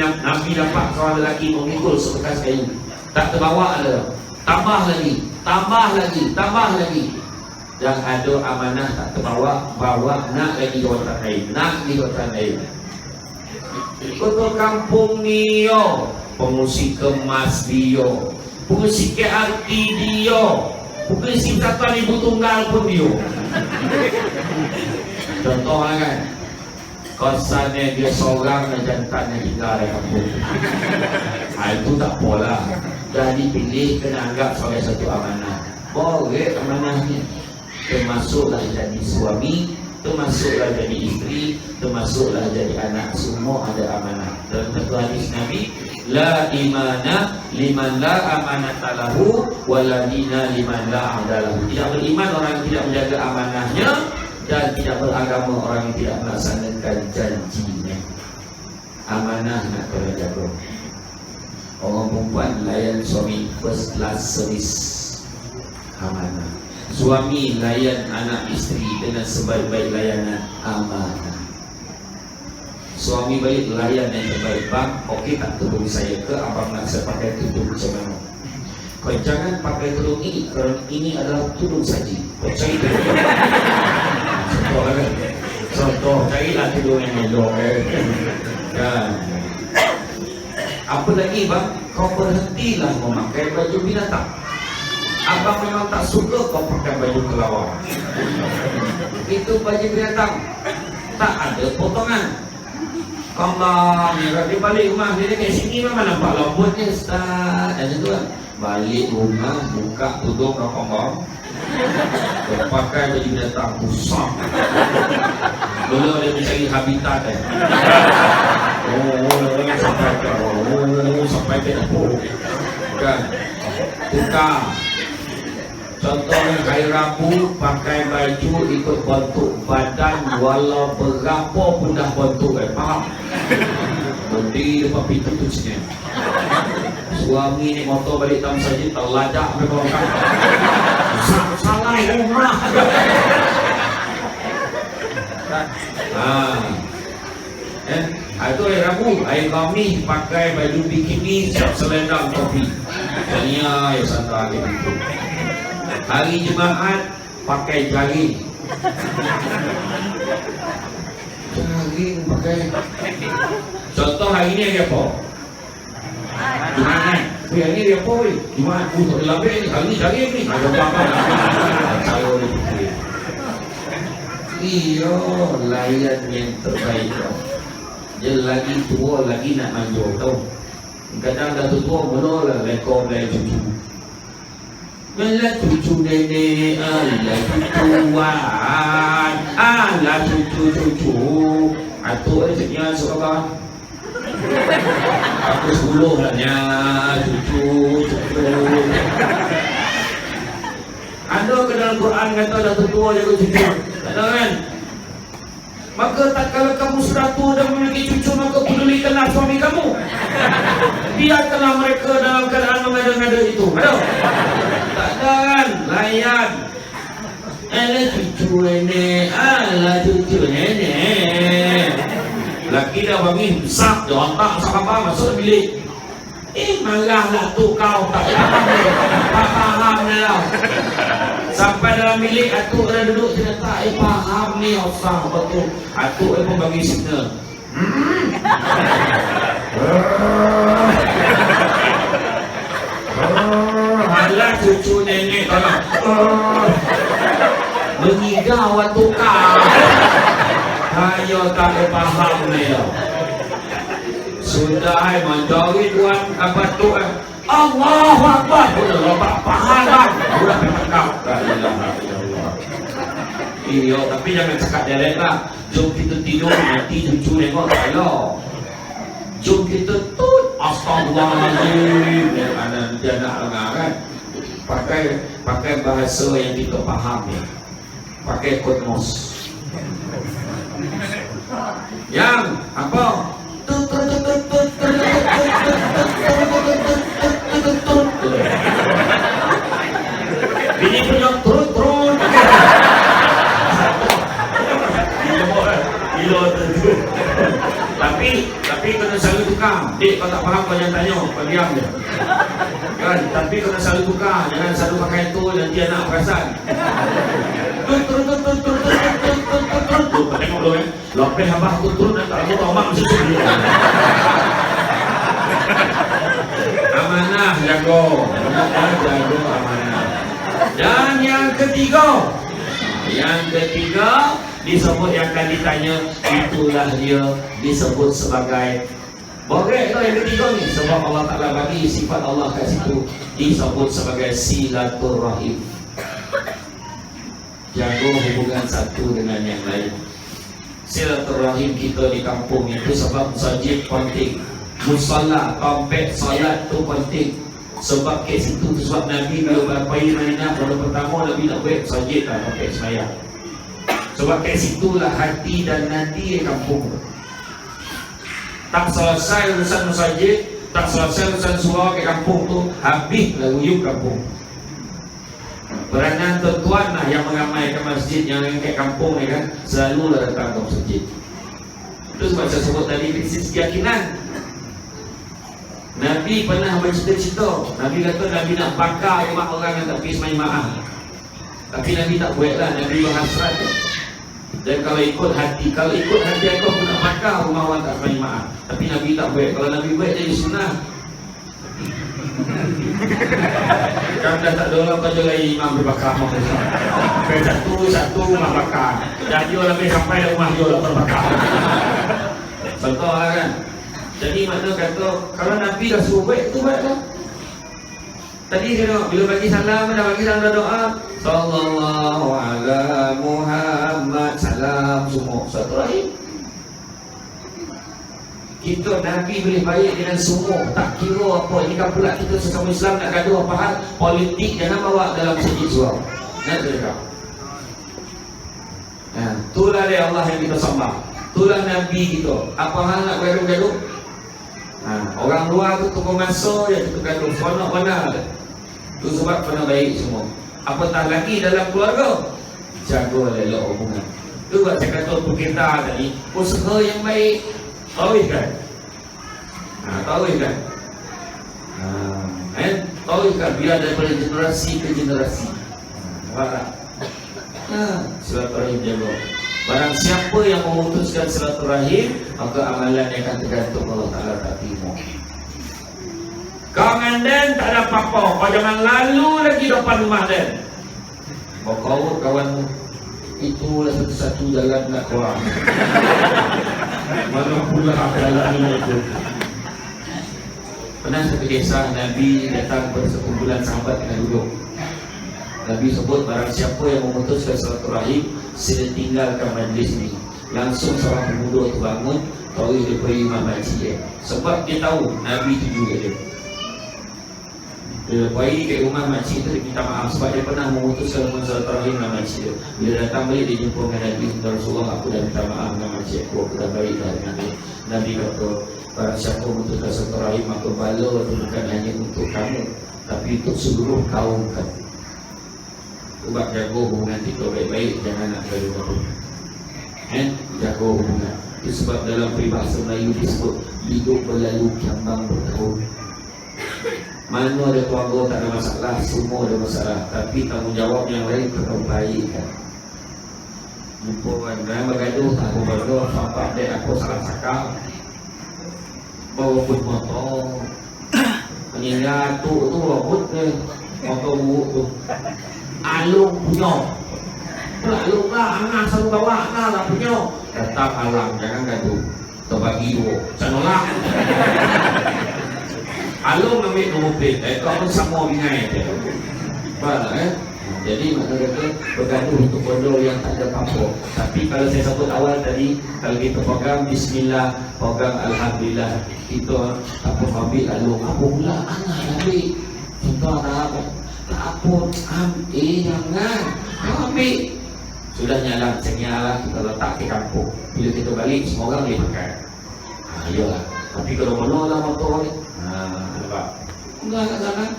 nampak seorang lelaki memikul sebekas kayu, tak terbawa ada, tambah lagi. Dan ada amanah tak terbawa, bawa nak lagi jawatan lain. Ketua Kampung ni yo, pengurusi Kemas dia, pengurusi KRT dia, pengurusi Persatuan Ibu Tunggal pun dia. Contohlah kan, kosannya dia seorang dan jantannya tinggal di kampung. Itu tak apalah. Dah dipilih kena anggap sebagai satu amanah. Boleh amanahnya. Termasuklah jadi suami, termasuklah jadi isteri, termasuklah jadi anak. Semua ada amanah. Dalam satu hadis Nabi, la imana liman la amanata lahu wala dina liman la ahdalahu. Tidak beriman orang yang tidak menjaga amanahnya, dan tidak beragama orang yang tidak melaksanakan janjinya. Amanah nak kena jaga. Orang perempuan layan suami first class service, amanah. Suami layan anak isteri dengan sebaik-baik layanan, amanah. Suami balik layan yang terbaik, bang, okey tak tudung saya ke, abang nak saya pakai tudung macam mana? Kau jangan pakai tudung ini, kerana ini adalah tudung saji. Percaya tu. Contoh, carilah tudung yang elok kan. Apa lagi bang? Kau berhentilah memakai baju binatang. Abang memang tak suka kau pakai baju kelawar. Itu baju binatang, tak ada potongan. Allah, dia balik rumah dia kat sini memang nampak lambutnya Ustaz. Macam tu kan. Balik rumah, buka tudung kau pakai baju binatang pusat. Dulu dia mencari habitat kan. Sampai ke dapur kan. Tukar. Contohnya hari Rabu pakai baju ikut bentuk badan, walau berapa pun dah bentuk kan. Faham? Berdiri depan pintu tu sini. Suami ni motor balik tam saja terlajak sampai bawah kan. Salah rumah. Itu hari Rabu. Hari Khamis pakai baju bikini, siap selendang topi. Tania ya santai gitu. Hari Jumaat pakai jaring. Jaring pakai. Contoh hari ni hari apa? Jumaat. Hari ni hari apa? Jumaat. Untuk lebih ni. Hari ni jaring ni. Ada apa-apa. Saya ni. Iya, layan yang terbaik. Dia lagi tua lagi nak manjur tau. Kadang dah tua benar lekor dari cucu. Alah cucu nenek, alah cucuan, alah cucu-cucu. Atuk ada cakap suka apa? Aku 10 lah nya, cucu. Ada ke dalam Quran kata dah tua jaga cucu? Ada kan? Maka tak kalau kamu sudah tua dan memiliki cucu, maka pedulikanlah suami kamu. Biarkanlah mereka dalam keadaan mengada-ngada itu. Ada? Tak ada kan? Layan. Alah cucu nenek, alah cucu nenek. Laki dah bangun, sak dia otak sahabat masuk bilik. Marahlah tu kau, tak faham lah. Sampai dalam bilik, atuk dah duduk dia tak faham ni, usah betul. Atuk pun bagi signal. Alah cucu nenek kalau mengigau tukar. Ayo tak faham ni lah. Sudah menjauhi tuan apa tu? Allahu Akbar. Sudah lepas faham kan? Sudah bercakap. La ilaha illallah. Iya, tapi jangan cakap direct lah. Jom kita tidur nanti cucu tengok tak elok. Jom kita tut. Astagfirullahaladzim. Nanti anak lengah kan. Pakai bahasa yang kita faham ni. Pakai kosmos. Yang apa? Ini punya turun. Tapi kena selalu tukar. Dek, kau tak faham kau jangan tanya, kau diam je. Kan? Tapi kena selalu tukar. Jangan selalu pakai tu nanti anak perasan. Kau tengok dulu Lopeh abah tu turun dan tak tahu mak mesti turun. Amanah jago. Jago amanah. Dan yang ketiga disebut yang akan ditanya, itulah dia disebut sebagai borek tu yang ketiga ni, sebab Allah Ta'ala bagi sifat Allah kat situ disebut sebagai silaturrahim. Jaga hubungan satu dengan yang lain. Silaturrahim kita di kampung itu sebab masjid penting, musalla, tempat salat tu penting. Sebab kat situ tu sebab Nabi kalau berpai Madinah pada pertama Nabi nak buat masjid lah, tempat sembahyang. Sebab kat situlah hati dan nanti kampung. Tak selesai urusan masjid, tak selesai urusan surau kat kampung tu, habislah uyuk kampung. Peranan tuan lah yang mengamaikan masjid yang kat kampung ni kan, selalulah datang ke masjid. Itu sebab saya sebut tadi krisis keyakinan. Nabi pernah bercita-cita, Nabi kata Nabi nak bakar rumah orang yang tak pergi sembahyang Jumaat. Tapi Nabi tak buatlah, Nabi berhasrat. Dan kalau ikut hati aku pun nak bakar rumah orang tak sembahyang Jumaat. Tapi Nabi tak buat. Kalau Nabi buat jadi sunnah. Kan dah tak ada orang kerja lagi imam berbakar. Satu rumah bakar. Dan dia lebih sampai dah rumah dia lah terbakar. Contoh lah kan. Jadi makna kata kalau Nabi dah suruh buat, tu buatlah. Tadi kena bila bagi salam dah doa sallallahu ala Muhammad, salam semua satu rahim. Kita Nabi boleh baik dengan semua, tak kira apa. Jika pula kita sesama Islam nak gaduh apa hal politik, jangan bawa dalam masjid surau. Nak dengar. Itulah dia Allah yang kita sembah. Itulah Nabi kita. Apa hal nak gaduh-gaduh? Orang luar tu tukar masa je tukar gaduh. Seronok mana ada. Itu sebab pernah baik semua. Apatah lagi dalam keluarga, jaga elok hubungan. Itu buat saya kata untuk kita tadi, usaha yang baik, tauhid kan? Tauhid kan? Tauhid kan? Biar daripada generasi ke generasi. Nampak tak? Silaturahim jaga. Barang siapa yang memutuskan silaturahim, maka amalan yang akan tergantung Allah Ta'ala tak terima. Kau nganden tak ada apa-apa. Kau jangan lalu lagi depan rumah dan kau kawan itulah satu-satu jalan nak keluar. Mana pula jalan itu. Pernah satu kisah Nabi datang bersekumpulan sahabat dengan duduk. Nabi sebut barang siapa yang memutuskan silaturahim, sila tinggalkan majlis ini. Langsung seorang pemuda itu bangun, tahu dia pergi imam majlis. Sebab dia tahu Nabi itu juga dia. Dia pergi ke rumah makcik tu, dia minta maaf sebab dia pernah memutuskan silaturahim dengan makcik dia. Bila datang balik dia jumpa dengan Nabi, Rasulullah, aku dah minta maaf dengan makcik aku dah baik dah dengan dia. Nabi kata, barang siapa memutuskan silaturahim, maka bala itu bukan hanya untuk kamu, tapi untuk seluruh kaum kamu. Sebab jaga hubungan kita baik-baik, jangan nak gaduh-gaduh. Jaga hubungan. Itu sebab dalam peribahasa Melayu disebut hidup berlalu kambang bertahun. Mana ada keluarga tak ada masalah, semua ada masalah. Tapi tanggungjawab yang lain perbaikan. Jumpa orang bergaduh, tak bergaduh, sampai dek aku salah cakap. bawa pun motor. Meninggal tu rambut dia motor buruk tu. Alung punya. Alung lah, anak selalu bawa anak lah punya. Tetap alang, jangan gaduh. Terbagi dua, saya nolak. Alung ambil nombor plate, kau pun sama bingai dia. Faham Jadi makna kata bergaduh untuk bodoh yang tak ada apa-apa. Tapi kalau saya sebut awal tadi, kalau kita pegang Bismillah, pegang Alhamdulillah, kita apa ambil lalu apa pula anak ambil. Contoh tak apa, jangan ambil. Sudah nyala, senyala kita letak di kampung. Bila kita balik semua orang boleh pakai. Iyalah. Tapi kalau bodoh lah motor ni. Nampak? Enggak jangan.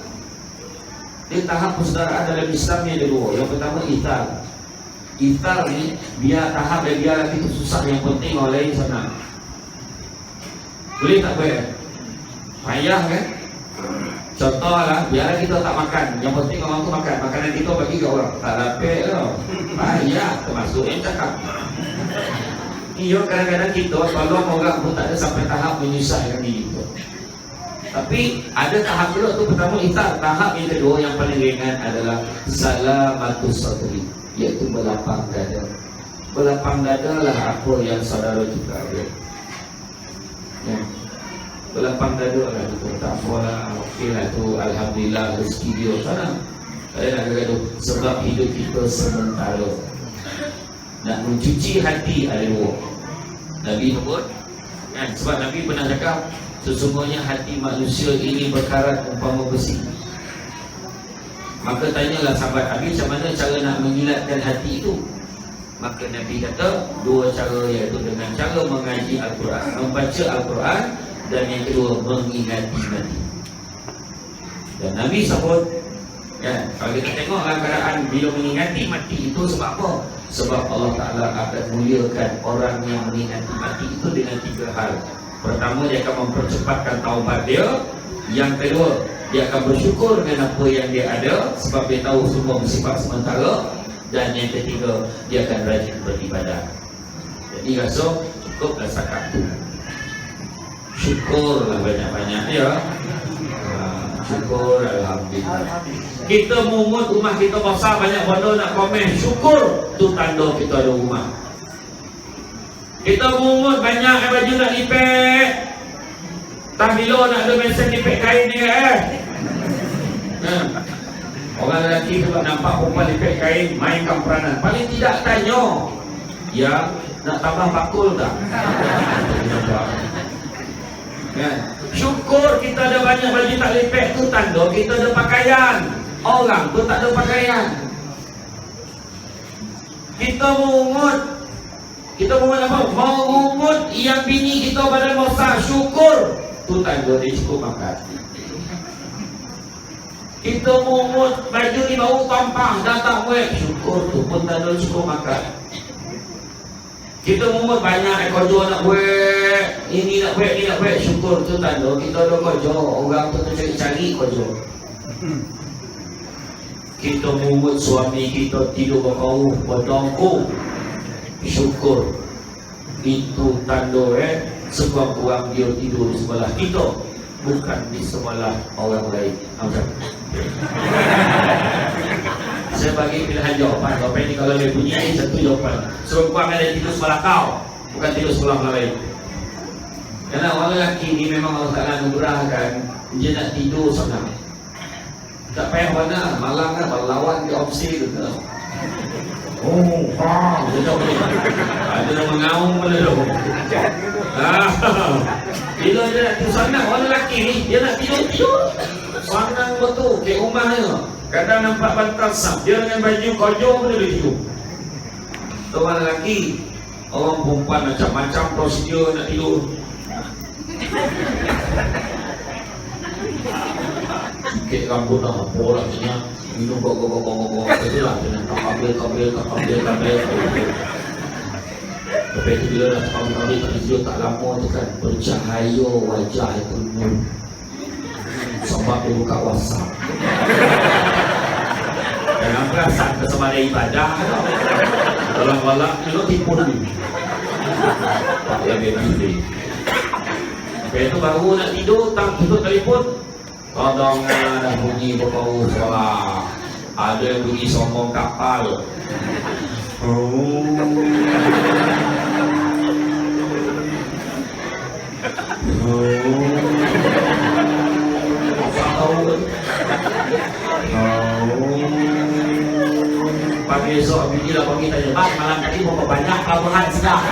Dia tahap persaudaraan dalam Islam ni ada dua. Yang pertama iftar. Iftar ni biar tahap dan biar kita susah, yang penting orang lain senang. Boleh tak boleh? Payah kan? Contohlah, biar kita tak makan, yang penting orang tu makan. Makanan kita bagi ke orang. Tak dapat tau. Payah, termasuk yang cakap. Iya, kadang-kadang kita tolong orang pun tak ada sampai tahap menyusahkan diri kita. Tapi ada tahap dulu tu, pertama iftar. Tahap yang kedua yang paling ringan adalah salamatus sadri, iaitu berlapang dada. Berlapang dada lah apa yang saudara juga ada. Ya. Berlapang dada lah tu, tak apalah, okeylah tu, alhamdulillah rezeki dia sana. Saya nak gaduh sebab hidup kita sementara. Nak mencuci hati ada dua. Nabi sebut kan, sebab Nabi pernah cakap sesungguhnya hati manusia ini berkarat umpama besi. Maka tanyalah sahabat Nabi macam mana cara nak mengilatkan hati itu. Maka Nabi kata dua cara, iaitu dengan cara mengaji Al-Quran, membaca Al-Quran, dan yang kedua mengingati mati. Dan Nabi sebut kan, kalau kita tengoklah keadaan bila mengingati mati itu sebab apa? Sebab Allah Ta'ala akan muliakan orang yang mengingati mati itu dengan tiga hal. Pertama, dia akan mempercepatkan taubat dia. Yang kedua, dia akan bersyukur dengan apa yang dia ada, sebab dia tahu semua bersifat sementara. Dan yang ketiga, dia akan rajin beribadah. Jadi rasa cukuplah setakat itu. Syukurlah banyak-banyak ya. Syukur alhamdulillah. Kita mumut rumah kita besar, banyak benda nak komen. Syukur tu tanda kita ada rumah. Kita mumut banyak baju nak lipet. Tak bila nak ada mesin lipet kain ni orang lelaki sebab nampak perempuan lipet kain, mainkan peranan. Paling tidak tanya, ya nak tambah bakul tak? Kan? Syukur kita ada banyak baju tak lipet tu tanda kita ada pakaian. Orang tu tak ada pakaian. Kita mengut apa? Mengut yang bini kita badan besar, syukur tu tanda dia cukup makan. Kita mengut baju ni bau tampang, dah tak buat, syukur tu pun tanda cukup makan. Kita mengut banyak kerja nak buat, ini nak buat, ini nak buat, syukur tu tanda kita ada kerja. Orang tu cari-cari kerja. Kita mengut suami kita tidur berkauh, berdongkung, syukur. Itu tanda sebab orang dia tidur di sebelah kita, bukan di sebelah orang lain. Saya bagi pilihan jawapan. Jawapan ini kalau dia punya ini satu jawapan. Suruh kau ada tidur sebelah kau, bukan tidur sebelah orang lain. Karena orang lelaki ini memang Allah Ta'ala anugerahkan dia nak tidur senang. Tak payah mana, malang kan, berlawan ke opsi tu. Ada yang mengaung pada tu. Bila dia nak tidur senang, orang lelaki ni dia nak tidur senang betul. Kayak rumahnya kadang nampak bantal sap, dia dengan baju kojong pun dia tidur. Orang lelaki, orang perempuan macam-macam prosedur nak tidur. Kek rambut dah apa lah punya, minum gogok-gogok tu lah, dengan kabel. Lepas itu bila dah kabel tak tidur tak lama tu kan, bercahaya wajah itu nur. Sebab dia buka WhatsApp. Jangan perasan kesemada ibadah. Kalau walak, you tipu dulu. Tak payah pilih. Itu baru nak tidur, tak tutup telefon. Tolong dah bunyi berbau sekolah. Ada yang bunyi sombong kapal. Pagi esok bini lah pagi tanya, "Bang, malam tadi berapa banyak pelabuhan sedang?"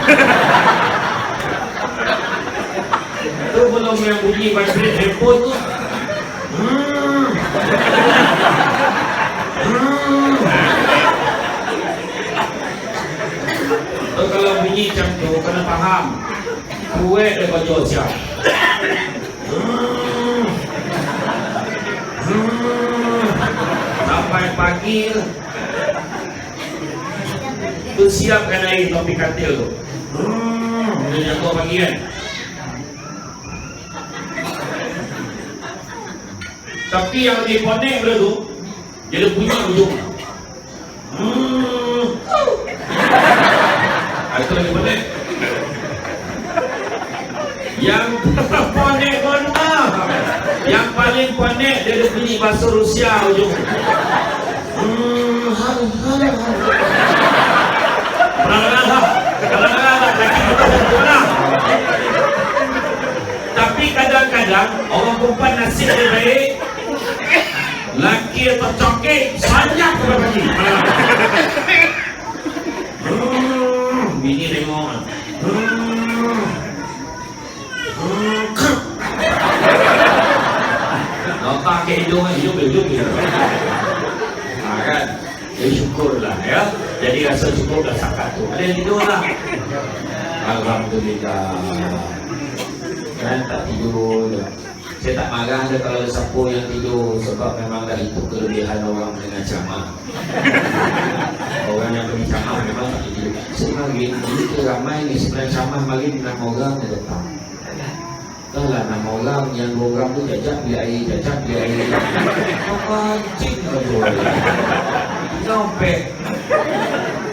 Itu belum yang bunyi vibrate handphone tu. Kalau bunyi macam tu kena faham. Kue dia baju siap. Sampai pagi tu siapkan air topik katil tu. Dia jatuh pagi kan. Tapi yang di ponek dia tu, dia ada bunyi ujung. Itu lagi ponek. Yang ponek benar. Yang paling ponek dia ada bunyi bahasa Rusia ujung. Kadang-kadang lagi betul-betul. Tapi kadang-kadang orang perempuan nasib dia baik. Laki atau cokek banyak berbagi. Bini tengok. Nota ke hidung dia. Kan? Ya syukurlah ya. Jadi rasa cukup dah sakat tu. Ada yang tidur lah. Alhamdulillah. Kan tak tidur. Saya tak marah dia kalau ada siapa yang tidur, sebab memang dah itu kelebihan orang dengan ceramah. Orang yang beri ceramah memang tak tidur. Saya marin, itu ramai ni sebenarnya ceramah marin 6 orang yang datang. Dah lah 6 orang, yang 2 orang tu jajak beli air. Apa cik kau jual?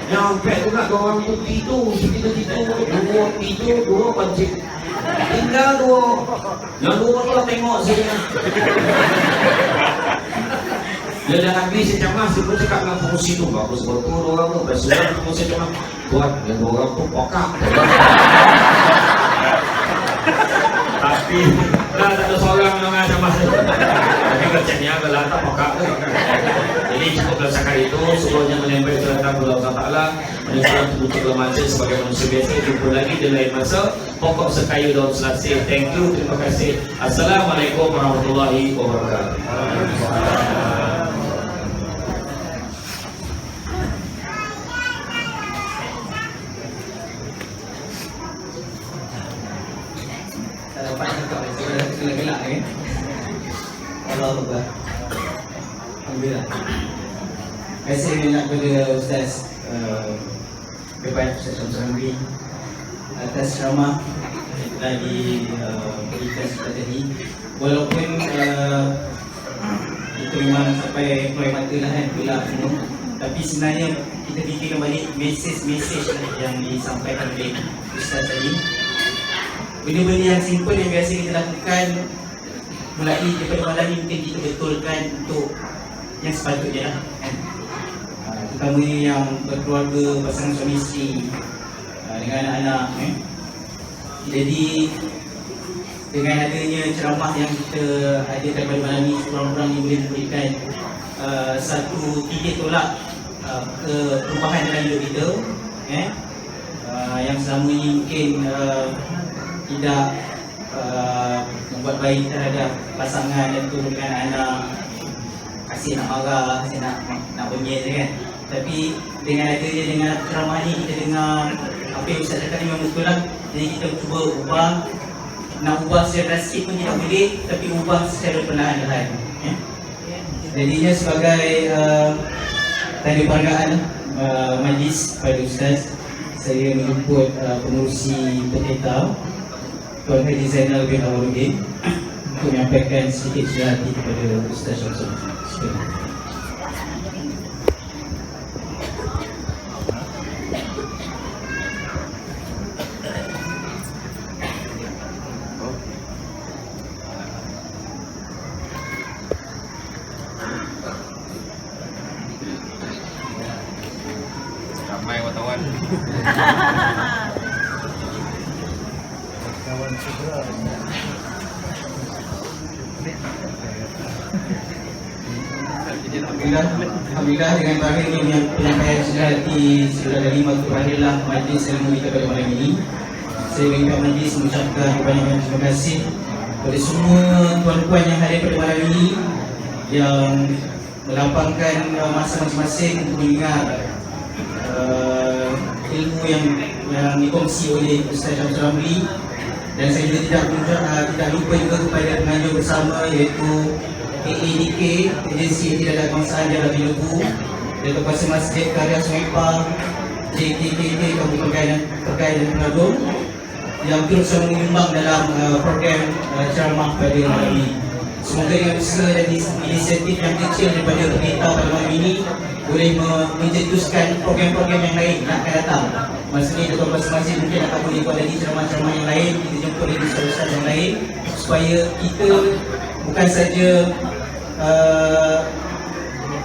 Nyampe tu nak orang tu tidur, kita tidur, 2 tidur, 2 pancing. Tinggal 2. Yang 2 tu tengok saya. Dia dah habis saya ceramah, saya pun cakap dengan pengurusi tu, bagus betul orang tu. Lepas sudah pengurusi ceramah, tuan, yang 2 orang tu pokak. Tapi dah tak ada seorang yang ceramah tu. Tapi kerjanya adalah tak pokak tu. Jadi cukup dalam sekali itu, sebelumnya menyembah Tuhan Allah Ta'ala, menyebabkan tubuh kelemahan sebagai manusia biasa. Jumpa lagi di lain masa. Pokok sekayu daun selasih. Thank you, terima kasih. Assalamualaikum warahmatullahi wabarakatuh. Tak dapat cakap, saya gelak-gelak kan. Allah Akbar. Alhamdulillah. Terima kasih banyak kepada Ustaz Kepada Ustaz Syamsul Hamri atas ceramah yang telah diberikan seperti tadi. Walaupun itu memang sampai keluar mata lah kan, gelap semua, tapi sebenarnya kita fikirkan balik mesej yang disampaikan oleh Ustaz tadi. Benda-benda yang simple yang biasa kita lakukan mulai daripada malam ni mungkin kita betulkan untuk yang sepatutnya lah. Terutamanya yang berkeluarga, pasangan suami isteri dengan anak-anak. Jadi dengan adanya ceramah yang kita adakan pada malam ni, kurang-kurangnya boleh memberikan satu titik tolak ke perubahan dalam hidup kita, yang selama ini mungkin tidak membuat baik terhadap pasangan dan turun dengan anak, asyik nak marah, asyik nak bengis kan. Tapi dengan adanya dengan ceramah ni, kita dengar apa yang Ustaz cakap ni memang betul lah. Jadi kita cuba ubah, nak ubah secara drastik pun tidak boleh, tapi ubah secara perlahan-lahan. Jadinya sebagai tanda penghargaan majlis pada Ustaz, saya menjemput pengurusi Petita Tuan Haji Zainal bin Awaludin untuk menyampaikan sedikit syahadat kepada Ustaz Syamsul. Alhamdulillah dengan terakhir ini penyampaian sudah dari waktu berakhirlah majlis seremoni kita pada malam ini. Saya mengucapkan majlis mengucapkan kebanyakan terima kasih kepada semua tuan-tuan yang hadir pada malam ini yang melapangkan masa masing-masing untuk mendengar ilmu yang dikongsi oleh Ustaz Syamsul Ramli. Dan saya juga tidak lupa juga kepada penganjur bersama iaitu AADK, Agensi Tidak Ada Kebangsaan Jalan Lebu, Datuk Kuasa Masjid Karya Sungai Pang, JKKK Kabupaten Pekai dan Penadung yang terus menyumbang dalam program ceramah pada malam ini. Semoga dengan usaha dan inisiatif yang kecil daripada pemerintah pada malam ini boleh mencetuskan program-program yang lain yang akan datang. Maksudnya Datuk Kuasa Masjid mungkin akan boleh buat lagi ceramah-ceramah yang lain, kita jemput lagi ustaz-ustaz yang lain supaya kita bukan saja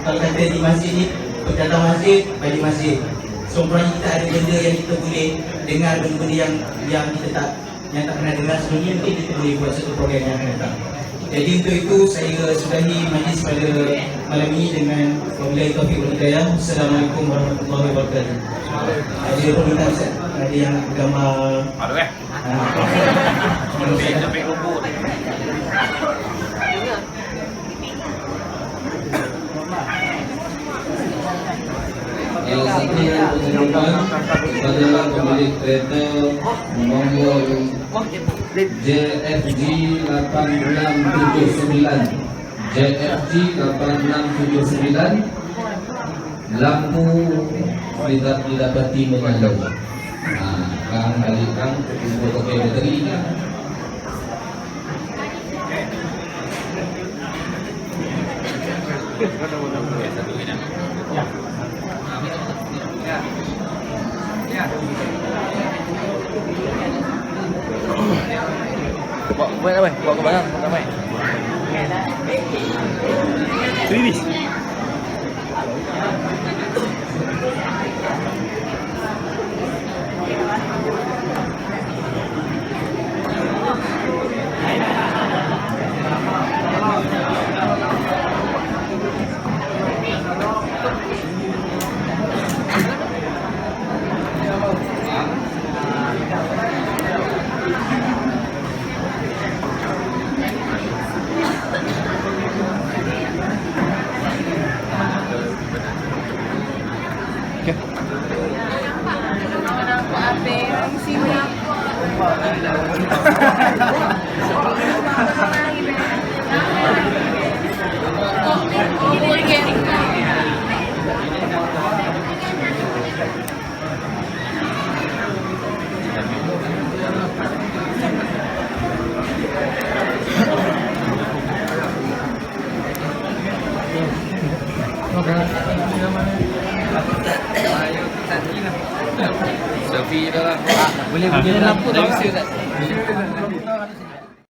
kalau kata di masjid ni, datang masjid, balik masjid. Sebenarnya kita ada benda yang kita boleh dengar, benda-benda yang kita tak pernah dengar sebelum ni, mungkin kita boleh buat satu program yang akan datang. Jadi untuk itu saya sudahi majlis pada malam ini dengan wabillahi taufiq wal hidayah. Assalamualaikum warahmatullahi wabarakatuh. Ada permintaan Ustaz? Ada yang gambar? Ada Sampai robot. Sekian pengumuman kepada pemilik kereta nombor JFG 8679 JFG 8679 lampu tidak didapati menyala. Kang alihkan untuk bateri. Bawa ke mana? Ramai. Serius. Selfie dah lah. Boleh lampu dah.